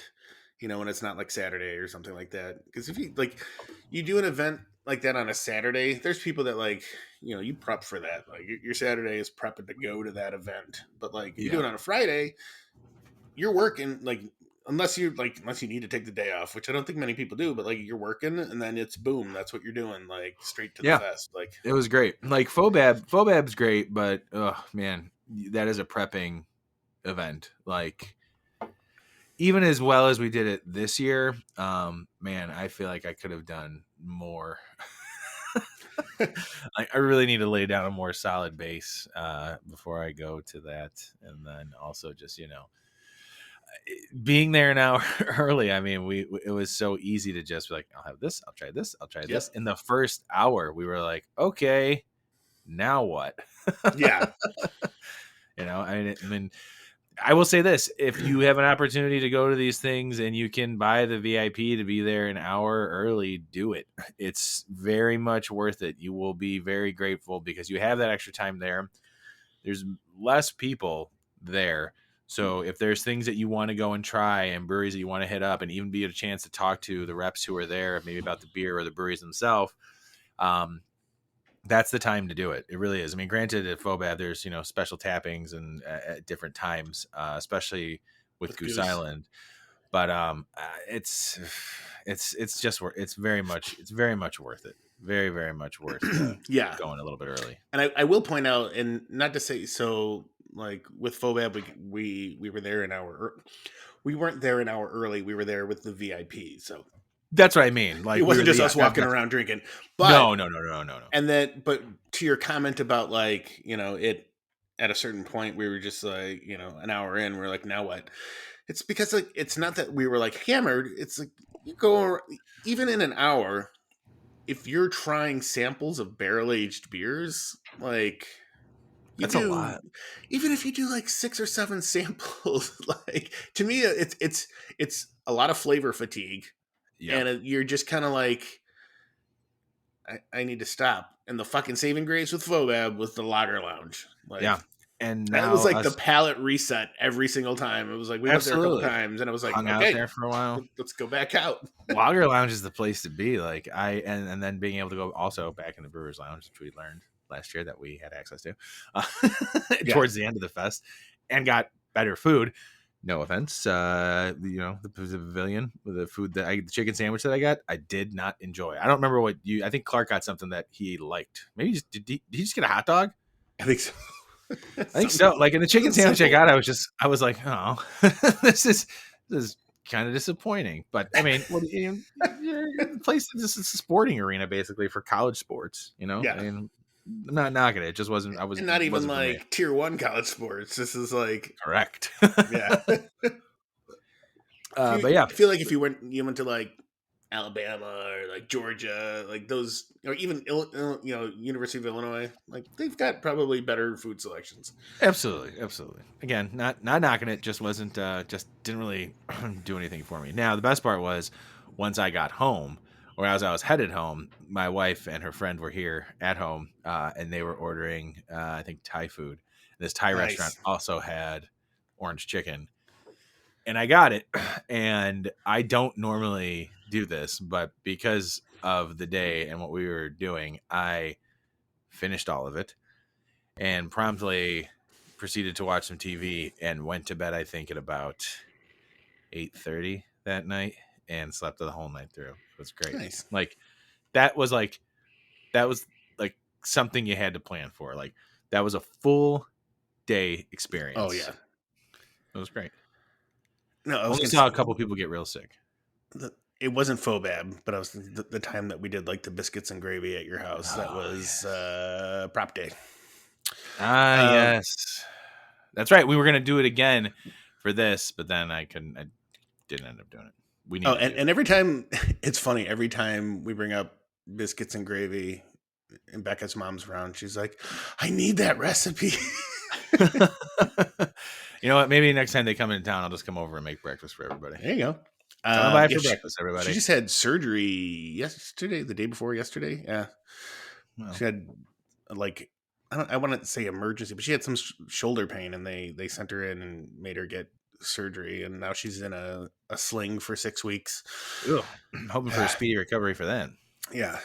and it's not like Saturday or something like that. Because if you like you do an event like that on a Saturday, there's people that like, you prep for that. Like your Saturday is prepping to go to that event. But like if you do Yeah. it on a Friday, you're working like unless you need to take the day off, which I don't think many people do, but like you're working and then it's boom, that's what you're doing, like straight to the Yeah. fest. Like It was great. Like, Fobab's great, but oh man, that is a prepping event. Like, even as well as we did it this year, man, I feel like I could have done more. I really need to lay down a more solid base before I go to that, and then also just being there an hour early. I mean, we it was so easy to just be like, I'll have this, I'll try this, I'll try this. yep. In the first hour, we were like, okay, now what? Yeah. I mean, I will say this: if you have an opportunity to go to these things and you can buy the VIP to be there an hour early, do it. It's very much worth it. You will be very grateful because you have that extra time there. There's less people there. So if there's things that you want to go and try and breweries that you want to hit up and even be a chance to talk to the reps who are there, maybe about the beer or the breweries themselves, um, that's the time to do it. It really is. I mean, granted, at Fobab, there's special tappings and at different times, especially with With Goose Goose. Island. But it's just it's very much worth it. Very, very much worth Yeah. going a little bit early. And I will point out, and not to say so, like with Fobab, we were there an hour. We weren't there an hour early. We were there with the VIP, so That's what I mean. it Like, we wasn't were just yeah, us walking around drinking. But no, no, no, no, no, no. and then, but to your comment about like it at a certain point, we were just like an hour in, we're like, now what? It's because like it's not that we were like hammered. It's like you go even in an hour. If you're trying samples of barrel aged beers, like you That's a do, lot. even if you do like 6 or 7 samples, like to me, it's a lot of flavor fatigue, Yeah, and you're just kind of like, I need to stop. And the fucking saving grace with Fobab was the Lager Lounge, like yeah. And It was now like the us palette reset every single time. It was like we went there a couple absolutely times, and it was like, hung out okay, there for a while. let's go back out. Lager Lounge is the place to be. Like and then being able to go also back in the Brewers Lounge, which we learned last year that we had access to uh, Yeah, towards the end of the fest, and got better food. No offense, the pavilion, the food the chicken sandwich that I got, I did not enjoy. I don't remember what you. I think Clark got something that he liked. Maybe did he just get a hot dog? I think so. I think so. Like in the chicken Something sandwich I simple. got, I was like, oh, this is kind of disappointing. But I mean, what you're the place this is a sporting arena basically for college sports. I Yeah, mean, I'm not knocking it. It just wasn't. and not even Wasn't for me. like tier one college sports. This is like, Correct. yeah. But yeah, I feel like if you went to like Alabama or like Georgia, like those, or even University of Illinois, like they've got probably better food selections. absolutely, absolutely. Again, not knocking it. Just wasn't. Just didn't really do anything for me. Now the best part was once I got home, or as I was headed home, my wife and her friend were here at home, and they were ordering, I think, Thai food. This Thai restaurant Nice. also had orange chicken, and I got it. And I don't normally do this, but because of the day and what we were doing, I finished all of it and promptly proceeded to watch some TV and went to bed. I think at about 8:30 that night and slept the whole night through. It was great. Nice. Like that was like that was like something you had to plan for. Like that was a full day Oh experience. yeah. It was great. No, I was Only gonna saw say, a couple people get real sick. it wasn't Fobab, but I was the time that we did like the biscuits and gravy at your house. That Oh, was prop day. ah, Um, yes. That's right. We were gonna do it again for this, but then I couldn't. I didn't end up doing it. We oh, need to and, do and every time it's funny. Every time we bring up biscuits and gravy, and Becca's mom's around, she's like, "I need that recipe." it. You know what? Maybe next time they come into town, I'll just come over and make breakfast for everybody. There you go. Come by Yeah, for breakfast, she everybody. just had surgery yesterday, the day before yesterday. Yeah, Well, she had like I want to say emergency, but she had some shoulder pain, and they sent her in and made her get surgery, and now she's in a sling for 6 weeks. ugh. Hoping for a speedy recovery for that. Yeah.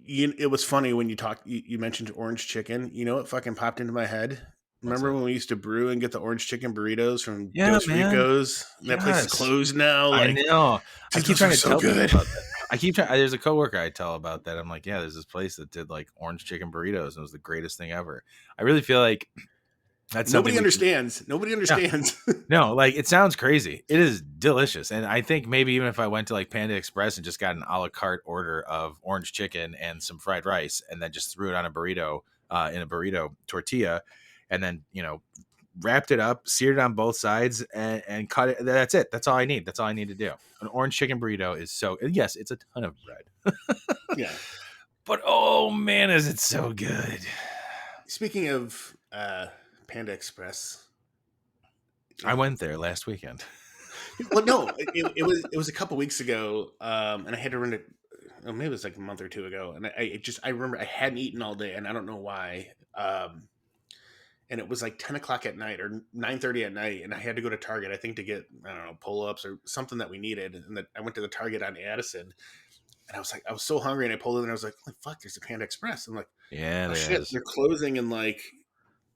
It was funny when you mentioned orange chicken. You know what fucking popped into my head? What's Remember that? when we used to brew and get the orange chicken burritos from Yeah, Dos man. Ricos? That place is Yes, closed now. I Like, know. I dude, keep those were trying to so tell people good. about that. I keep trying. There's a coworker I tell about that. I'm like, yeah, there's this place that did like orange chicken burritos, and it was the greatest thing ever. I really feel like that's something Nobody we can. understands. Nobody Yeah, understands. no, like it sounds crazy. It is delicious, and I think maybe even if I went to like Panda Express and just got an a la carte order of orange chicken and some fried rice, and then just threw it on a burrito, in a burrito tortilla, and then wrapped it up, seared it on both sides, and cut it. That's it. That's all I need. That's all I need to do. An orange chicken burrito is so. Yes, it's a ton of bread, Yeah. but oh man, is it so good? Speaking of Panda Express, I went there last weekend. well, no, it was a couple weeks ago, and I had to run it. Maybe it was like a month or two ago, and I remember I hadn't eaten all day, and I don't know why. And it was like 10 o'clock at night or 9:30 at night, and I had to go to Target, I think, to get, I don't know, pull-ups or something that we needed. And I went to the Target on Addison, and I was so hungry, and I pulled in, and I was like, "Holy fuck, there's a Panda Express." I'm like, Yeah, "Oh there shit, is. they're closing in like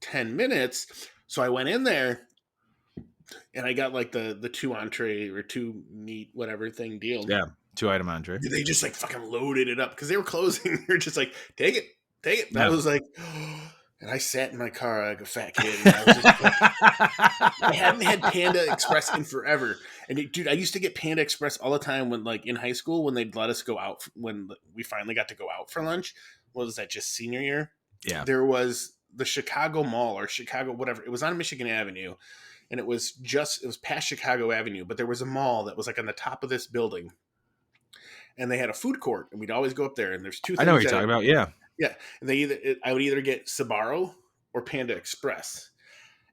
10 minutes." So I went in there, and I got like the two entree or two meat whatever thing deal. Yeah, 2 item entree. They just like fucking loaded it up because they were closing. They're just like, take it, take it. And I Yeah. was like, and I sat in my car like a fat kid. And I was just like, I haven't had Panda Express in forever. And dude, I used to get Panda Express all the time when, like, in high school, when they'd let us go out, when we finally got to go out for lunch. What was that, just senior year? Yeah. There was the Chicago Mall or Chicago, whatever. It was on Michigan Avenue. And it was past Chicago Avenue, but there was a mall that was like on the top of this building. And they had a food court, and we'd always go up there. And there's two I know what things you're that talking about. Yeah. yeah, and I would either get Sbarro or Panda Express.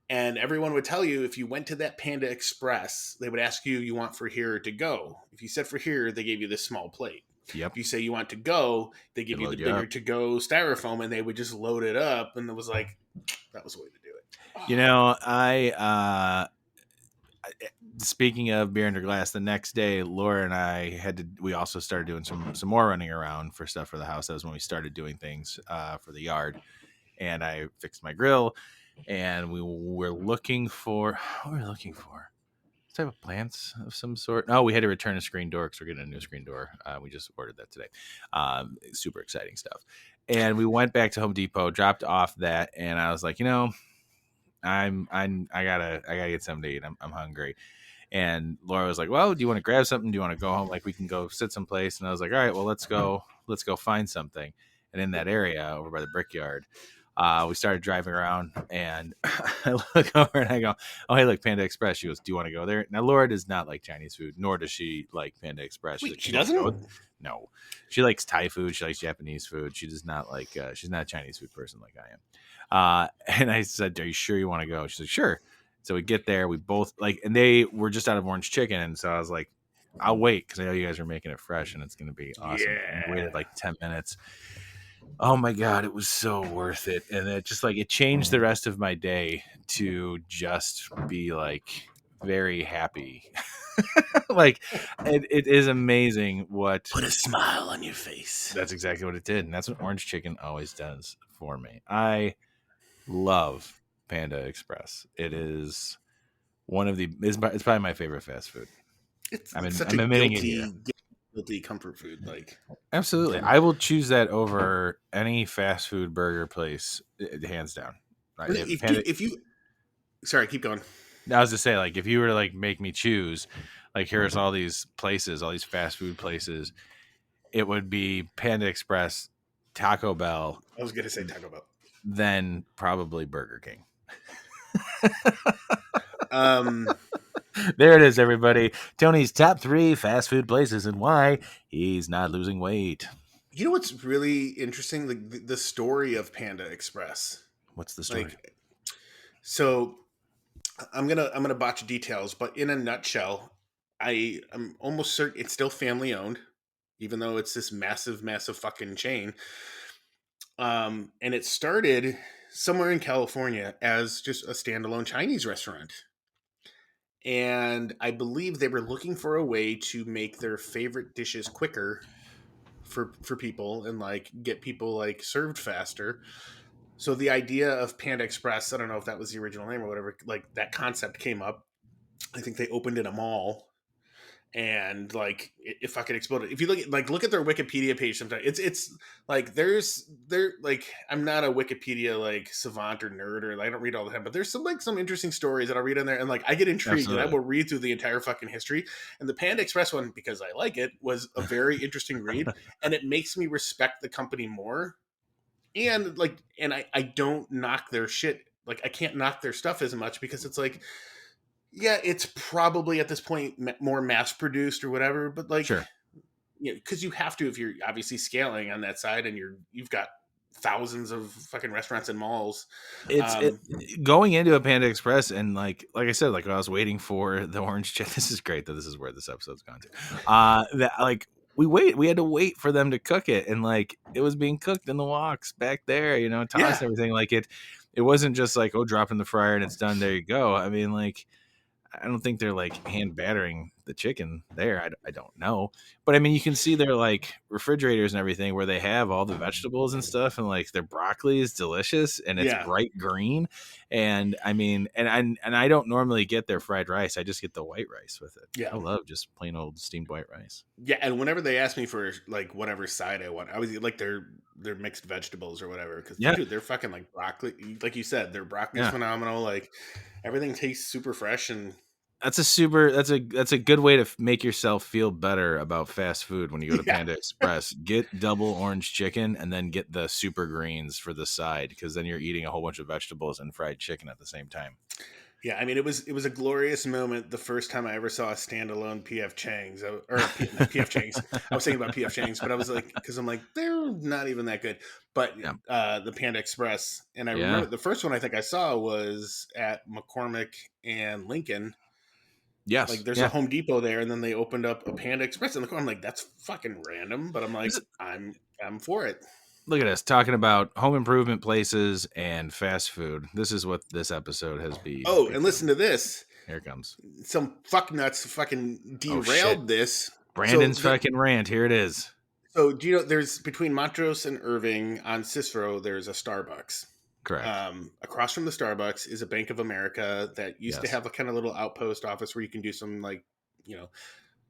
And everyone would tell you, if you went to that Panda Express, they would ask you want for here or to go. If you said for here, they gave you this small plate. Yep. If you say you want to go, they give They you the load you bigger up. to go styrofoam, and they would just load it up. And it was like, That was the way to do it. You Oh, know, speaking of beer under glass, the next day, Laura and I we also started doing some more running around for stuff for the house. That was when we started doing things for the yard. And I fixed my grill, and we were looking for, what were we looking for? Type of plants of some sort. No, we had to return a screen door because we're getting a new screen door. We just ordered that today. Super exciting stuff. And we went back to Home Depot, dropped off that, and I was like, I gotta get something to eat. I'm hungry. And Laura was like, "Well, do you want to grab something? Do you want to go home? Like we can go sit someplace." And I was like, "All right, well, let's go find something." And in that area over by the brickyard, we started driving around, and I look over and I go, "Oh, hey, look, Panda Express." She goes, "Do you want to go there?" Now, Laura does not like Chinese food, nor does she like Panda Express. She's wait, like, she "You want to go?" doesn't? No, she likes Thai food. She likes Japanese food. She does not like. She's not a Chinese food person like I am. And I said, "Are you sure you want to go?" She's like, "Sure." So we get there. We both like, and they were just out of orange chicken, and so I was like, "I'll wait because I know you guys are making it fresh, and it's going to be awesome." And we waited Yeah. like 10 minutes. Oh my god, it was so worth it, and it just like it changed the rest of my day to just be like very happy. Like it is amazing what Put a smile on your face. that's exactly what it did, and that's what orange chicken always does for me. I love Panda Express. It is one of the it's probably my favorite fast food. It's such a I'm admitting it here. guilty comfort food. Like, Absolutely. I will choose that over any fast food burger place, hands down. If Panda, if you, sorry, keep going. I was to say, like, if you were to like make me choose, like, here's all these places, all these fast food places, it would be Panda Express, Taco Bell, I was gonna say Taco Bell. then probably Burger King. Um, There it is, everybody. Tony's top 3 fast food places and why he's not losing weight. you know what's really interesting? The story of Panda Express. What's the story? Like, so I'm gonna botch details, but in a nutshell, I'm almost certain it's still family owned, even though it's this massive fucking chain. And it started somewhere in California as just a standalone Chinese restaurant. And I believe they were looking for a way to make their favorite dishes quicker for people and like get people like served faster. So the idea of Panda Express, I don't know if that was the original name or whatever, like that concept came up. I think they opened in a mall and like it fucking exploded. If you look at their Wikipedia page sometimes, it's like there like I'm not a Wikipedia like savant or nerd or I don't read all the time, but there's some interesting stories that I'll read in there and like I get intrigued and I Absolutely. will read through the entire fucking history. And the Panda Express one, because I like it, was a very interesting read and it makes me respect the company more. And like and I don't knock their shit. Like I can't knock their stuff as much because it's like yeah, it's probably at this point more mass produced or whatever, but like, Sure. you know, because you have to if you're obviously scaling on that side and you've got thousands of fucking restaurants and malls. It's Um, going into a Panda Express and like I said, like when I was waiting for the orange chicken. This is great that this is where this episode's gone to. That like we had to wait for them to cook it, and like it was being cooked in the woks back there, tossed yeah, and everything. Like it wasn't just like, oh, drop in the fryer and it's done. There you go. I mean, like I don't think they're like hand battering the chicken there. I don't know. But I mean, you can see their like refrigerators and everything where they have all the vegetables and stuff, and like their broccoli is delicious and it's yeah, bright green. And I mean, and I don't normally get their fried rice. I just get the white rice with it. yeah, I love just plain old steamed white rice. yeah. And whenever they ask me for like whatever side I want, I was like their mixed vegetables or whatever. Because Yeah. dude, they're fucking like broccoli. Like you said, their broccoli is Yeah. phenomenal. Like everything tastes super fresh and That's a good way to make yourself feel better about fast food when you go to yeah. Panda Express. Get double orange chicken and then get the super greens for the side, because then you're eating a whole bunch of vegetables and fried chicken at the same time. Yeah, I mean, it was a glorious moment the first time I ever saw a standalone PF Chang's not PF Chang's. I was thinking about PF Chang's, but I was like, because I'm like, they're not even that good. But Yeah. the Panda Express, and I Yeah. remember the first one I think I saw was at McCormick and Lincoln. Yes. Like, there's a Yeah. Home Depot there, and then they opened up a Panda Express in the corner. I'm like, that's fucking random, but I'm like, This is- I'm for it. Look at us talking about home improvement places and fast food. This is what this episode has Oh, and become. listen to this. Here it comes. Some fucknuts fucking Oh shit! derailed this. So Brandon's fucking rant. Here it is. So do you know there's between Montrose and Irving on Cicero, there's a Starbucks. Correct. Across from the Starbucks is a Bank of America that used to Yes. have a kind of little outpost office where you can do some like,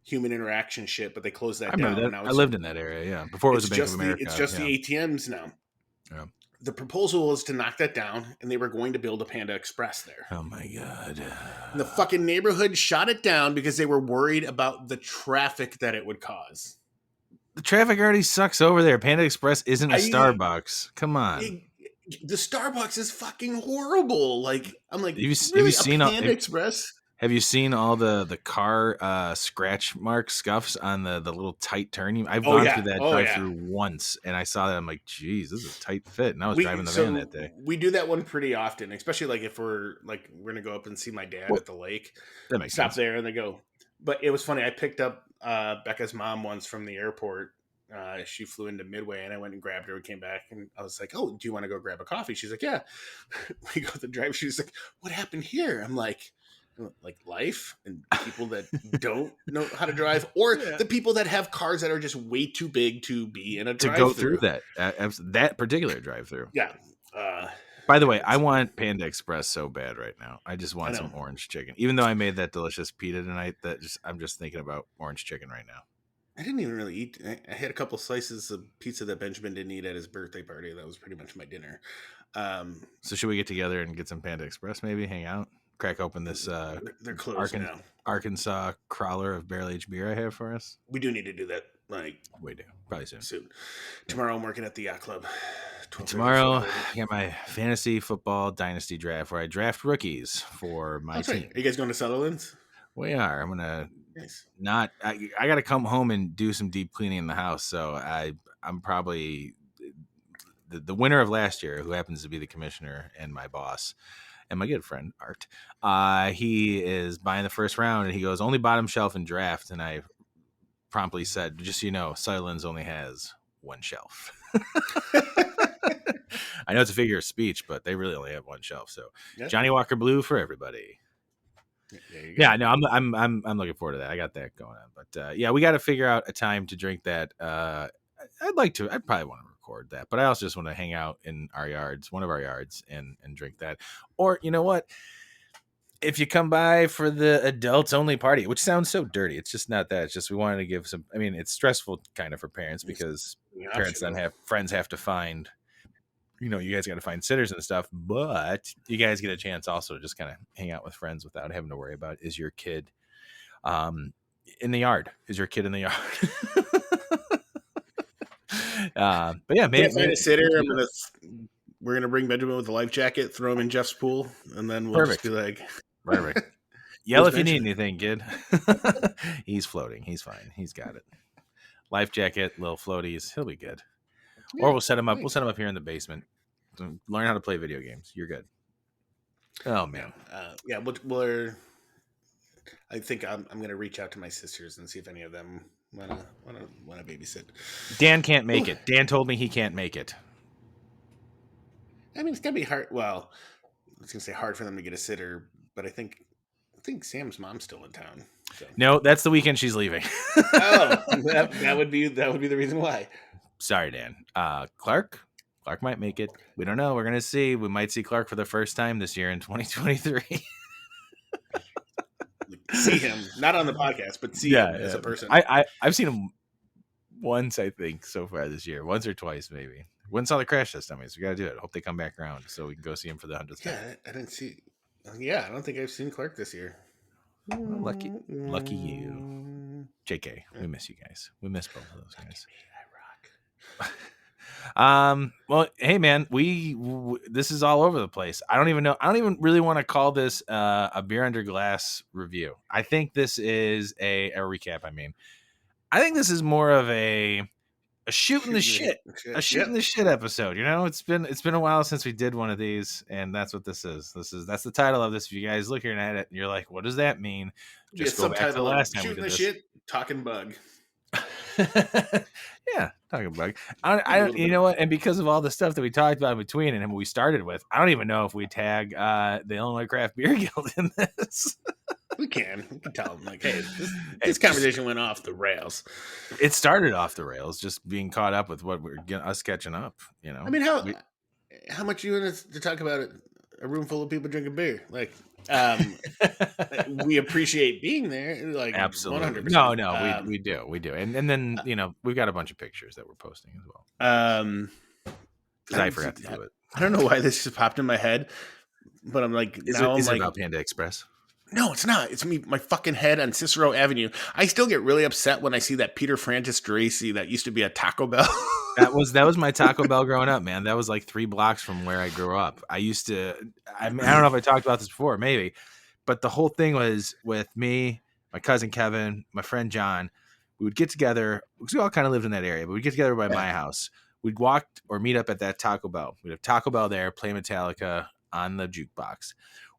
human interaction shit, but they closed I that remember down. that. Now I lived in that area. Yeah, before it was a Bank of America. It's just yeah. the ATMs now. Yeah. The proposal was to knock that down, and they were going to build a Panda Express there. Oh my god! And the fucking neighborhood shot it down because they were worried about the traffic that it would cause. The traffic already sucks over there. Panda Express isn't a Starbucks. Come on. The Starbucks is fucking horrible. Like, I'm like, Have you really, seen a Panda Express? Have you seen all the car scratch mark scuffs on the little tight turn? I've gone through that drive-through once, and I saw that. I'm like, geez, this is a tight fit. And I was driving the van that day. We do that one pretty often, especially like if we're gonna go up and see my dad at the lake. That makes Stop sense. there and they go. But it was funny. I picked up Becca's mom once from the airport. She flew into Midway, and I went and grabbed her and came back, and I was like, "Oh, do you want to go grab a coffee?" She's like, "Yeah." We go to the drive. She's like, "What happened here?" I'm like life and people that don't know how to drive, or the people that have cars that are just way too big to be in a drive-thru. To go through that particular drive-through. Yeah. By the way, I want Panda Express so bad right now. I just want some orange chicken. Even though I made that delicious pita tonight, I'm just thinking about orange chicken right now. I didn't even really eat. I had a couple slices of pizza that Benjamin didn't eat at his birthday party. That was pretty much my dinner. So should we get together and get some Panda Express? Maybe hang out, crack open this. They're closed now. Arkansas crawler of barrel aged beer I have for us. We do need to do that. We do probably soon. Tomorrow I'm working at the yacht club. Tomorrow I got my fantasy football dynasty draft where I draft rookies for my team. Are you guys going to Sutherland's? We are. I'm gonna. Nice. I got to come home and do some deep cleaning in the house. So I'm probably the winner of last year, who happens to be the commissioner and my boss and my good friend Art. He is buying the first round, and he goes only bottom shelf and draft. And I promptly said, just so you know, Sutherland's only has one shelf. I know it's a figure of speech, but they really only have one shelf. So Johnny Walker Blue for everybody. Yeah, no, I'm looking forward to that. I got that going on, but we got to figure out a time to drink that. I'd probably want to record that, but I also just want to hang out in one of our yards, and drink that. Or you know what? If you come by for the adults only party, which sounds so dirty, it's just not that. It's just we wanted to give some. I mean, it's stressful kind of for parents because parents then have to find. You guys got to find sitters and stuff, but you guys get a chance also to just kind of hang out with friends without having to worry about, is your kid in the yard? Is your kid in the yard? But yeah, maybe find a sitter. We're going to bring Benjamin with a life jacket, throw him in Jeff's pool, and then we'll just be like, perfect. Yell if you need anything, kid. He's floating. He's fine. He's got it. Life jacket, little floaties. He'll be good. Or we'll set him up. We'll set him up here in the basement. Learn how to play video games. You're good. Oh man. I think I'm going to reach out to my sisters and see if any of them want to babysit. Dan can't make it. Dan told me he can't make it. I mean, it's gonna be hard. Well, I was gonna say hard for them to get a sitter, but I think Sam's mom's still in town. So. No, that's the weekend she's leaving. that would be the reason why. Sorry, Dan. Clark might make it. We don't know. We're gonna see. We might see Clark for the first time this year in 2023. See him, not on the podcast, but see him as a person. I've seen him once, I think, so far this year. Once or twice, maybe. Wouldn't saw the Crash Test dummies. We got to do it. Hope they come back around so we can go see him for the 100th time. Yeah, I didn't see. Yeah, I don't think I've seen Clark this year. Well, lucky you. JK, we miss you guys. We miss both of those guys. I rock. Well, hey man, this is all over the place. I don't even know. I don't even really want to call this a beer under glass review. I think this is a recap. I think this is more of a shooting the shit episode. It's been a while since we did one of these, and that's what this is. That's the title of this. If you guys looking at it and you're like, what does that mean? Just go back to the last time we did this. Shooting the shit, talking bug. Yeah, talking about. Maybe a little You bit. know what? And because of all the stuff that we talked about in between and we started with, I don't even know if we tag the Illinois Craft Beer Guild in this. We can tell them like, hey, Hey, this conversation went off the rails. it started off the rails, just being caught up with what we're getting us catching up. You know, I mean, how much you want us to talk about it? A room full of people drinking beer, like, um, we appreciate being there, like Absolutely. 100%. No, we do, and then we've got a bunch of pictures that we're posting as well Um, because I forgot to do it. I don't know why this just popped in my head, but I'm like, Is now I'm it like, about Panda Express? no, it's not. It's me, my fucking head on Cicero Avenue. I still get really upset when I see that Peter Francis Dracy that used to be a Taco Bell. That was my Taco Bell growing up, man. That was like 3 blocks from where I grew up. I used to. I mean, I don't know if I talked about this before, maybe, but the whole thing was with me, my cousin Kevin, my friend John. We would get together because we all kind of lived in that area, but we'd get together by my house. We'd walk or meet up at that Taco Bell. We'd have Taco Bell there, play Metallica on the jukebox.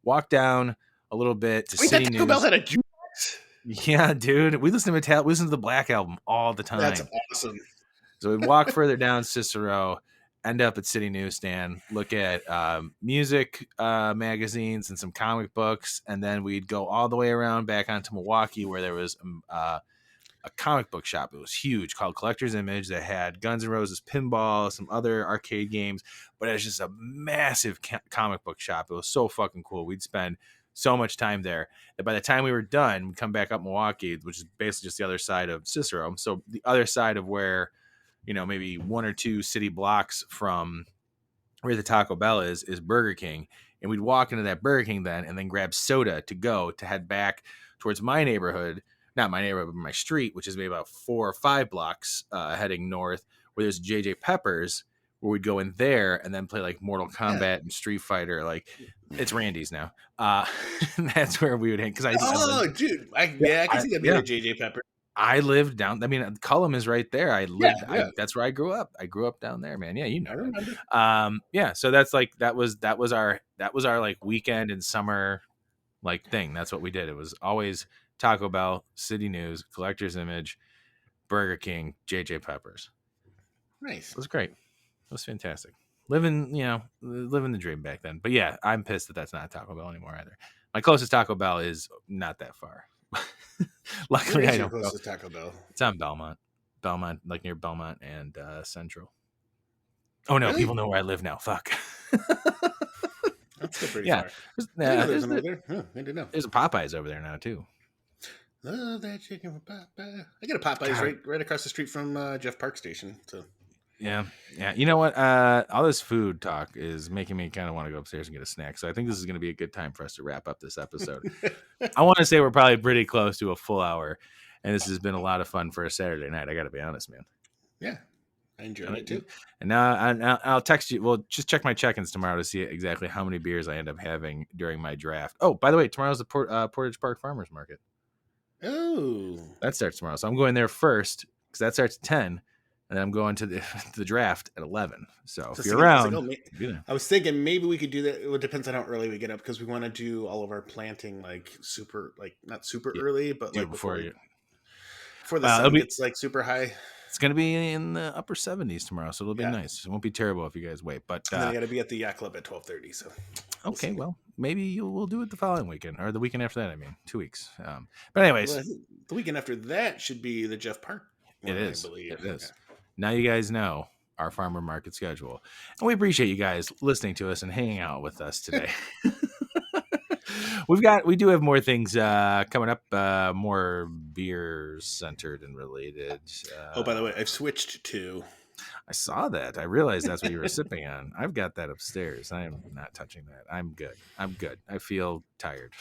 Walk down a little bit to Wait, City that Taco News. Bell had a jukebox? Yeah, dude. We listen to Metallica. We listen to the Black Album all the time. That's awesome. So we'd walk further down Cicero, end up at City Newsstand, look at music magazines and some comic books, and then we'd go all the way around back onto Milwaukee where there was a comic book shop. It was huge called Collector's Image that had Guns N' Roses pinball, some other arcade games, but it was just a massive comic book shop. It was so fucking cool. We'd spend so much time there that by the time we were done, we'd come back up Milwaukee, which is basically just the other side of Cicero. So the other side of where maybe 1 or 2 city blocks from where the Taco Bell is Burger King. And we'd walk into that Burger King then and then grab soda to go to head back towards my neighborhood, not my neighborhood, but my street, which is maybe about 4 or 5 blocks heading north, where there's JJ Peppers, where we'd go in there and then play like Mortal Kombat and Street Fighter. Like it's Randy's now. That's where we would hang. Dude. I can see that being a JJ Pepper. I lived down. I mean, Cullum is right there. I lived. That's where I grew up. I grew up down there, man. Yeah, you know. I remember. Yeah. So that's like that was our like weekend and summer like thing. That's what we did. It was always Taco Bell, City News, Collector's Image, Burger King, JJ Peppers. Nice. It was great. It was fantastic. Living the dream back then. But yeah, I'm pissed that that's not Taco Bell anymore either. My closest Taco Bell is not that far. Luckily, I don't go. Taco Bell. It's on Belmont, like near Belmont and Central. Oh no, Really? people know where I live now. Fuck. That's still pretty far. There's I didn't know. There's a Popeyes over there now too. Love that chicken from Popeye. I got a Popeyes right across the street from Jeff Park Station. So yeah. You know what? All this food talk is making me kind of want to go upstairs and get a snack. So I think this is going to be a good time for us to wrap up this episode. I want to say we're probably pretty close to a full hour, and this has been a lot of fun for a Saturday night. I got to be honest, man. Yeah, I enjoyed it too. And now I'll text you. Well, just check my check-ins tomorrow to see exactly how many beers I end up having during my draft. Oh, by the way, tomorrow's the Portage Park Farmers Market. Oh, that starts tomorrow. So I'm going there first because that starts at 10. And then I'm going to the draft at 11. So if you're around, I was thinking maybe we could do that. It depends on how early we get up because we want to do all of our planting like not super early, but like before the sun gets like super high. It's going to be in the upper 70s tomorrow, so it'll be nice. It won't be terrible if you guys wait. But then I got to be at the yacht club at 12:30. So okay, well maybe we'll do it the following weekend or the weekend after that. I mean, 2 weeks. But anyways, the weekend after that should be the Jeff Park. It is. Now you guys know our farmer market schedule. And we appreciate you guys listening to us and hanging out with us today. We do have more things coming up, more beer centered and related. By the way, I've switched to. I saw that. I realized that's what you were sipping on. I've got that upstairs. I am not touching that. I'm good. I feel tired.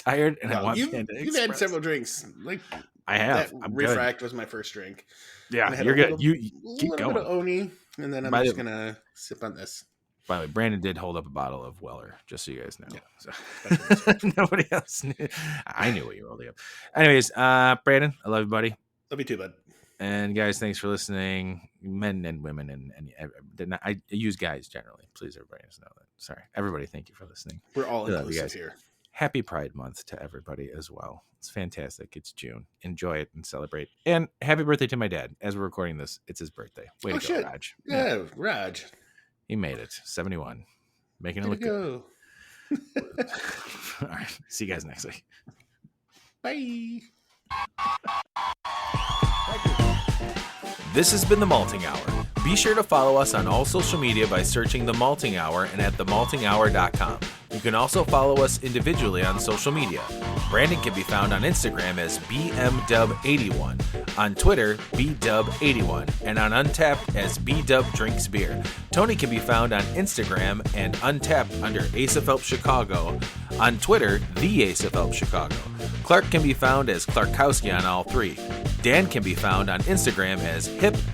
And I want Panda Express. You've had several drinks. Like I have. That Refract was my first drink. Yeah, you're good. You keep going. Bit of Oni, and then I'm just gonna sip on this. By the way, Brandon did hold up a bottle of Weller, just so you guys know. Yeah. So. Nobody else knew. I knew what you were holding up. Anyways, Brandon, I love you, buddy. Love you too, bud. And guys, thanks for listening, men and women, and I use guys generally. Please, everybody knows that. Sorry, everybody. Thank you for listening. We're all inclusive here. happy Pride Month to everybody as well. It's fantastic. It's June. Enjoy it and celebrate. And happy birthday to my dad. As we're recording this, it's his birthday. Way to go, shit. Raj. Yeah, Raj. He made it. 71. Making it Way look to good. go. All right. See you guys next week. Bye. This has been The Malting Hour. Be sure to follow us on all social media by searching The Malting Hour and at themaltinghour.com. You can also follow us individually on social media. Brandon can be found on Instagram as BMDub81, on Twitter, BDub81, and on Untapped as BDubDrinksBeer. Tony can be found on Instagram and Untapped under Ace of Help Chicago, on Twitter, The Ace of Help Chicago. Clark can be found as Clarkowski on all three. Dan can be found on Instagram as hip__hops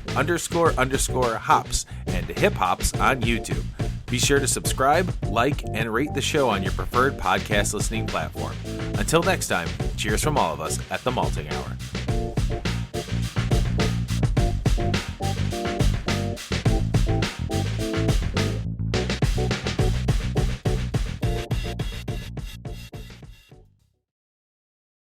and hip hops on YouTube. Be sure to subscribe, like, and rate the show on your preferred podcast listening platform. Until next time, cheers from all of us at The Malting Hour.